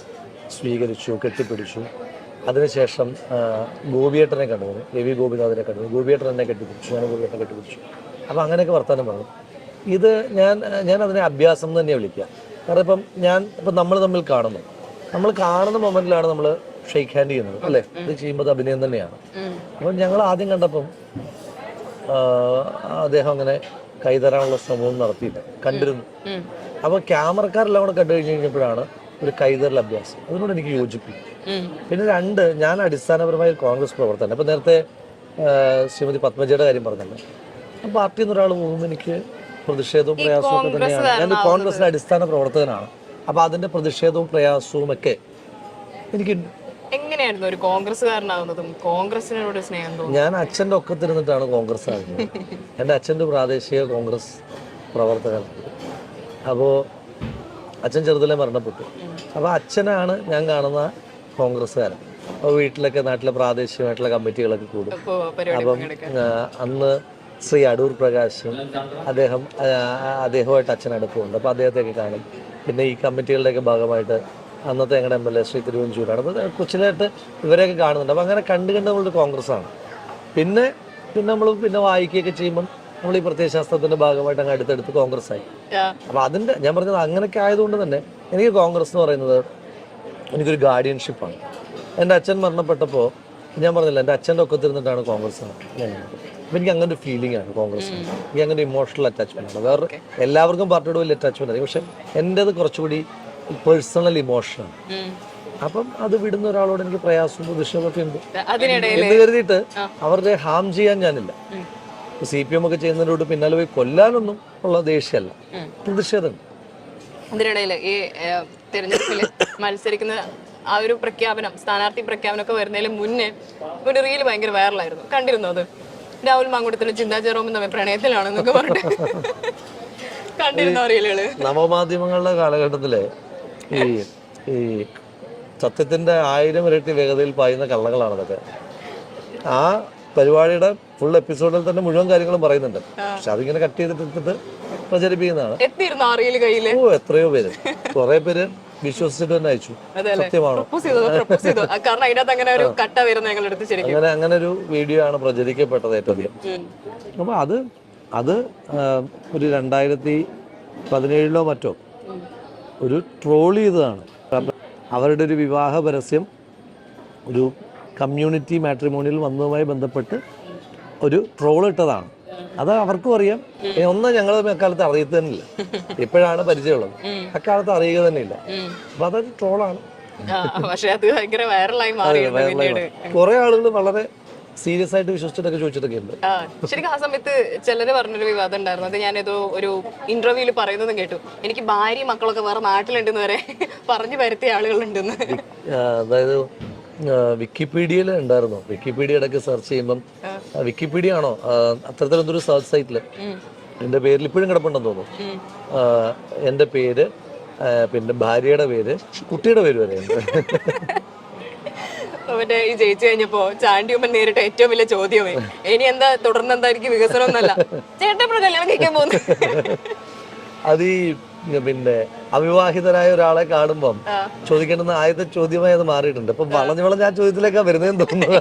സ്വീകരിച്ചു, കെട്ടിപ്പിടിച്ചു. അതിനുശേഷം ഗോപിയേട്ടനെ കണ്ടുപോകുന്നു, AV ഗോപിനാഥിനെ കണ്ടുപോകുന്നു. ഗോപിയേട്ടൻ എന്നെ കെട്ടിപ്പിടിച്ചു, ഞാൻ ഗോപിയേട്ടനെ കെട്ടിപ്പിടിച്ചു. അപ്പോൾ അങ്ങനെയൊക്കെ വർത്തമാനം പറഞ്ഞു. ഇത് ഞാൻ അതിനെ അഭ്യാസം എന്ന് തന്നെ വിളിക്കുക. കാരണം ഇപ്പം നമ്മൾ തമ്മിൽ കാണുന്ന മൊമെന്റിലാണ് നമ്മൾ ഷെയ്ക്ക് ഹാൻഡ് ചെയ്യുന്നത്, അല്ലേ? ഇത് ചെയ്യുമ്പോൾ അത് അഭിനയം തന്നെയാണ്. അപ്പം ഞങ്ങൾ ആദ്യം കണ്ടപ്പം അദ്ദേഹം അങ്ങനെ കൈതരാനുള്ള ശ്രമവും കണ്ടിരുന്നു. അപ്പോൾ ക്യാമറക്കാരെല്ലാം കൂടെ കണ്ടു കഴിഞ്ഞപ്പോഴാണ് ഒരു കൈതരൽ അഭ്യാസം. അതിനോട് എനിക്ക് യോജിപ്പിക്കും. പിന്നെ ഞാൻ അടിസ്ഥാനപരമായി കോൺഗ്രസ് പ്രവർത്തനം. ഇപ്പം നേരത്തെ ശ്രീമതി പത്മജയുടെ കാര്യം പറഞ്ഞല്ലോ, ആ പാർട്ടിയിൽ നിന്ന് ഒരാൾ പോകുമ്പോൾ എനിക്ക് പ്രതിഷേധവും പ്രയാസവും ഒക്കെ തന്നെയാണ്. ഞാൻ കോൺഗ്രസിന്റെ അടിസ്ഥാന പ്രവർത്തകനാണ്. അപ്പോൾ അതിന്റെ പ്രതിഷേധവും പ്രയാസവും ഒക്കെ എനിക്ക്. എങ്ങനെയായിരുന്നു ഒരു കോൺഗ്രസ്സുകാരനാകുന്നതും കോൺഗ്രസിനോട് സ്നേഹം തോന്നുന്നു? ഞാൻ അച്ഛൻ്റെ ഒക്കത്തിരുന്നിട്ടാണ് കോൺഗ്രസ് ആകുന്നത്. എൻ്റെ അച്ഛൻ്റെ പ്രാദേശിക കോൺഗ്രസ് പ്രവർത്തകൻ. അപ്പോൾ അച്ഛൻ ചെറുതിലെ മരണപ്പെട്ടു. അപ്പോൾ അച്ഛനാണ് ഞാൻ കാണുന്ന കോൺഗ്രസ്സുകാരൻ. അപ്പോൾ വീട്ടിലൊക്കെ നാട്ടിലെ പ്രാദേശികമായിട്ടുള്ള കമ്മിറ്റികളൊക്കെ കൂടും. അപ്പം അന്ന് ശ്രീ അടൂർ പ്രകാശ് അദ്ദേഹമായിട്ട് അച്ഛൻ അടുപ്പമുണ്ട്. അപ്പോൾ അദ്ദേഹത്തെയൊക്കെ കാണും. പിന്നെ ഈ കമ്മിറ്റികളുടെയൊക്കെ ഭാഗമായിട്ട് അന്നത്തെ ഞങ്ങളുടെ MLA ശ്രീ തിരുവഞ്ചൂരാണ്. അപ്പോൾ കൊച്ചിലായിട്ട് ഇവരെയൊക്കെ കാണുന്നുണ്ട്. അപ്പോൾ അങ്ങനെ കണ്ട് നമ്മളൊരു കോൺഗ്രസ്സാണ്. പിന്നെ നമ്മൾ വായിക്കുകയൊക്കെ ചെയ്യുമ്പം നമ്മൾ ഈ പ്രത്യയശാസ്ത്രത്തിൻ്റെ ഭാഗമായിട്ട് അങ്ങ് അടുത്തടുത്ത് കോൺഗ്രസ് ആയി. അപ്പോൾ അതിൻ്റെ ഞാൻ പറഞ്ഞത് അങ്ങനെയൊക്കെ ആയതുകൊണ്ട് തന്നെ എനിക്ക് കോൺഗ്രസ് എന്ന് പറയുന്നത് എനിക്കൊരു ഗാർഡിയൻഷിപ്പാണ്. എൻ്റെ അച്ഛൻ മരണപ്പെട്ടപ്പോൾ ഞാൻ പറഞ്ഞില്ല, എൻ്റെ അച്ഛൻ്റെ ഒക്കത്തിരുന്നിട്ടാണ് കോൺഗ്രസ് ആണ്. അപ്പം എനിക്ക് അങ്ങനെ ഒരു ഫീലിംഗ് ആണ് കോൺഗ്രസ്. എനിക്ക് അങ്ങനെ ഇമോഷണൽ അറ്റാച്ച്മെൻ്റ് ആണ്. വേറെ എല്ലാവർക്കും പാർട്ടിയോട് വലിയ അറ്റാച്ച്മെൻ്റ് ആയിരിക്കും, പക്ഷെ എൻ്റേത് കുറച്ചുകൂടി പേഴ്സണൽ ഇമോഷനാണ്. അപ്പം അത് വിടുന്ന ഒരാളോട് എനിക്ക് പ്രയാസവും പ്രതിഷേധമൊക്കെ ഉണ്ട് എന്ന് കരുതിയിട്ട് അവരുടെ ഹാം ചെയ്യാൻ ഞാനില്ല. CPM ഒക്കെ ചെയ്യുന്നതിനോട് പിന്നാലെ പോയി കൊല്ലാനൊന്നും ഉള്ള ദേഷ്യമല്ല, പ്രതിഷേധമുണ്ട്. അതിനിടയിൽ ഈ തിരഞ്ഞെടുപ്പിൽ മത്സരിക്കുന്ന ആ ഒരു പ്രഖ്യാപനം, സ്ഥാനാർത്ഥി പ്രഖ്യാപനമൊക്കെ വരുന്നതിന് മുന്നേ ഒരു റീൽ ഭയങ്കര വൈറലായിരുന്നു, കണ്ടിരുന്നു? അത് രാഹുൽ മാങ്കൂട്ടത്തിലും ചിന്താ ജെറോമും തമ്മിൽ പ്രണയത്തിലാണെന്നൊക്കെ പറഞ്ഞിട്ട് കണ്ടിരുന്നോ റീലുകള്? നവമാധ്യമങ്ങളുടെ കാലഘട്ടത്തിലെ ഈ ഈ സത്യത്തിന്റെ 1000 ഇരട്ടി വേഗതയിൽ പായുന്ന കള്ളങ്ങളാണ് അതൊക്കെ. ആ പരിപാടിയുടെ ഫുൾ എപ്പിസോഡിൽ തന്നെ മുഴുവൻ കാര്യങ്ങളും പറയുന്നുണ്ട്. പക്ഷെ അതിങ്ങനെ കട്ട് ചെയ്തിട്ട് പ്രചരിപ്പിക്കുന്നതാണ്. എത്തിയിരുന്നോ ആ റീല് കയ്യില്? ഓ, എത്രയോ പേര്, കുറെ പേര് വിശ്വസിച്ചിട്ട് തന്നെ അയച്ചു. സത്യമാണോ? കാരണം അതിനകത്ത് അങ്ങനെ ഒരു കട്ട വരുന്ന ഞങ്ങളെടുത്ത് ശരിക്കും അങ്ങനെ ഒരു വീഡിയോ ആണ് പ്രചരിക്കപ്പെട്ടത് ഏറ്റവും അധികം. അപ്പൊ അത് ഒരു 2017 മറ്റോ ഒരു ട്രോൾ ചെയ്തതാണ്. അവരുടെ ഒരു വിവാഹ പരസ്യം ഒരു കമ്മ്യൂണിറ്റി മാട്രിമോണിയിൽ വന്നതുമായി ബന്ധപ്പെട്ട് ഒരു ട്രോൾ ഇട്ടതാണ്. അത് അവർക്കും അറിയാം. ഒന്നും ഞങ്ങൾ അക്കാലത്ത് അറിയത്ത് തന്നെയില്ല, ഇപ്പോഴാണ് പരിചയമുള്ളത്. അക്കാലത്ത് അറിയുക തന്നെയില്ല. അപ്പൊ അതൊരു ട്രോളാണ്. കുറെ ആളുകൾ വളരെ സീരിയസ് ആയിട്ട് വിശ്വസിച്ചിട്ടൊക്കെ ചോദിച്ചിട്ടൊക്കെ ഉണ്ട്. ശരിക്കും ആ സമയത്ത് ചിലര് പറഞ്ഞൊരു വിവാദം ഉണ്ടായിരുന്നു. അത് ഞാനേതോ ഒരു ഇന്റർവ്യൂല് പറയുന്നതും കേട്ടു. എനിക്ക് ഭാര്യ മക്കളൊക്കെ വേറെ നാട്ടിലുണ്ടെന്ന് വരെ പറഞ്ഞു വരുത്തിയ ആളുകളുണ്ടെന്ന്. അതായത് വിക്കിപീഡിയയിൽ ഉണ്ടായിരുന്നു. വിക്കിപീഡിയ ഇടയ്ക്ക് സെർച്ച് ചെയ്യുമ്പം വിക്കിപീഡിയ ആണോ അത്തരത്തിലൊരു സെർച്ച് സൈറ്റില് എൻ്റെ പേരിൽ ഇപ്പോഴും കിടപ്പുണ്ടെന്ന് തോന്നുന്നു. എൻ്റെ പേര്, പിന്നെ ഭാര്യയുടെ പേര്, കുട്ടിയുടെ പേര് വരെ ഉണ്ട്. മറ്റേ ഈ ജയിച്ചു കഴിഞ്ഞപ്പോ ചാണ്ടിയമ്മൻ നേരിട്ട ഏറ്റവും വലിയ ചോദ്യമേ ഇനി എന്താ തുടർന്ന് എന്തായിരിക്കും വികസനം എന്നല്ല, ചേട്ടൻ കല്യാണം കഴിക്കാൻ പോകുന്നു. അത് ഈ പിന്നെ അവിവാഹിതരായ ഒരാളെ കാണുമ്പം ചോദിക്കേണ്ടുന്ന ആദ്യത്തെ ചോദ്യമായി അത് മാറിയിട്ടുണ്ട്. അപ്പൊ വളഞ്ഞ് ആ ചോദ്യത്തിലേക്കാ വരുന്നതെന്ന് തോന്നുന്നു.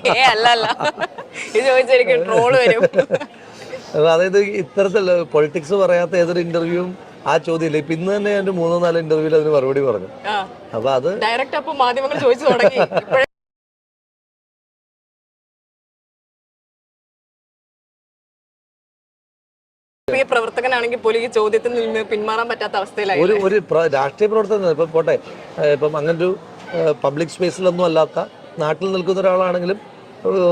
അതായത് ഇത്തരത്തിലുള്ള പൊളിറ്റിക്സ് പറയാത്ത ഏതൊരു ഇന്റർവ്യൂവും ആ ചോദ്യമില്ല. ഇപ്പൊ ഇന്ന് തന്നെ ഞാൻ 3-4 ഇന്റർവ്യൂവിൽ അതിന് മറുപടി പറഞ്ഞു. അപ്പൊ അത് ഡയറക്റ്റ് അപ്പൊ മാധ്യമങ്ങൾ ചോദിച്ചു തുടങ്ങി. പ്രവർത്തകനാണെങ്കിൽ പോലും ഈ ചോദ്യത്തിൽ നിന്ന് പിന്മാറാൻ പറ്റാത്ത അവസ്ഥയിലായി. ഒരു രാഷ്ട്രീയ പ്രവർത്തകൻ ഇപ്പൊ പോട്ടെ, ഇപ്പം അങ്ങനൊരു പബ്ലിക് സ്പേസിലൊന്നും അല്ലാത്ത നാട്ടിൽ നിൽക്കുന്ന ഒരാളാണെങ്കിലും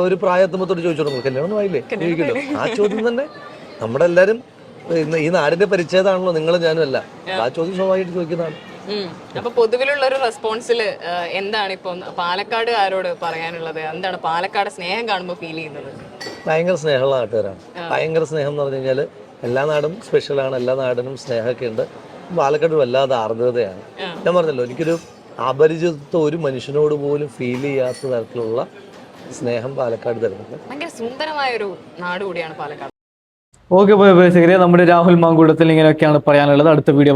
ഒരു പ്രായത്തുമ്പത്തോട് ചോദിച്ചോളൂ കല്യാണം ആയില്ലേ ചോദിക്കല്ലോ. ആ ചോദ്യം തന്നെ നമ്മുടെ എല്ലാരും ഈ നാടിന്റെ പരിച്ഛേദമാണല്ലോ നിങ്ങളും ഞാനും അല്ല. ആ ചോദ്യം സ്വാഭാവികമായിട്ട് ചോദിക്കുന്നതാണ്. അപ്പൊ പൊതുവിലുള്ള ഒരു റെസ്പോൺസിൽ എന്താണ് ഇപ്പൊ പാലക്കാടുകാരോട് പറയാനുള്ളത്? എന്താണ് പാലക്കാട് സ്നേഹം കാണുമ്പോൾ ഫീൽ ചെയ്യുന്നത്? ഭയങ്കര സ്നേഹമുള്ള നാട്ടുകാരാണ്. ഭയങ്കര സ്നേഹം എന്ന് പറഞ്ഞു കഴിഞ്ഞാൽ എല്ലാ നാടും സ്പെഷ്യലാണ്, എല്ലാ നാടിനും സ്നേഹമൊക്കെ ഉണ്ട്. പാലക്കാട് വല്ലാതെ ആർദ്രതയാണ്. ഞാൻ പറഞ്ഞല്ലോ, എനിക്കൊരു അപരിചിതത്വം ഒരു മനുഷ്യനോട് പോലും ഫീൽ ചെയ്യാത്ത തരത്തിലുള്ള സ്നേഹം പാലക്കാട് തരുന്നുണ്ട്. ഭയങ്കര സുന്ദരമായ ഒരു നാട് കൂടിയാണ് പാലക്കാട്. ഓക്കെ, നമ്മുടെ രാഹുൽ മാങ്കൂട്ടത്തിൽ ഇങ്ങനെയൊക്കെയാണ് പറയാനുള്ളത്. അടുത്ത വീഡിയോ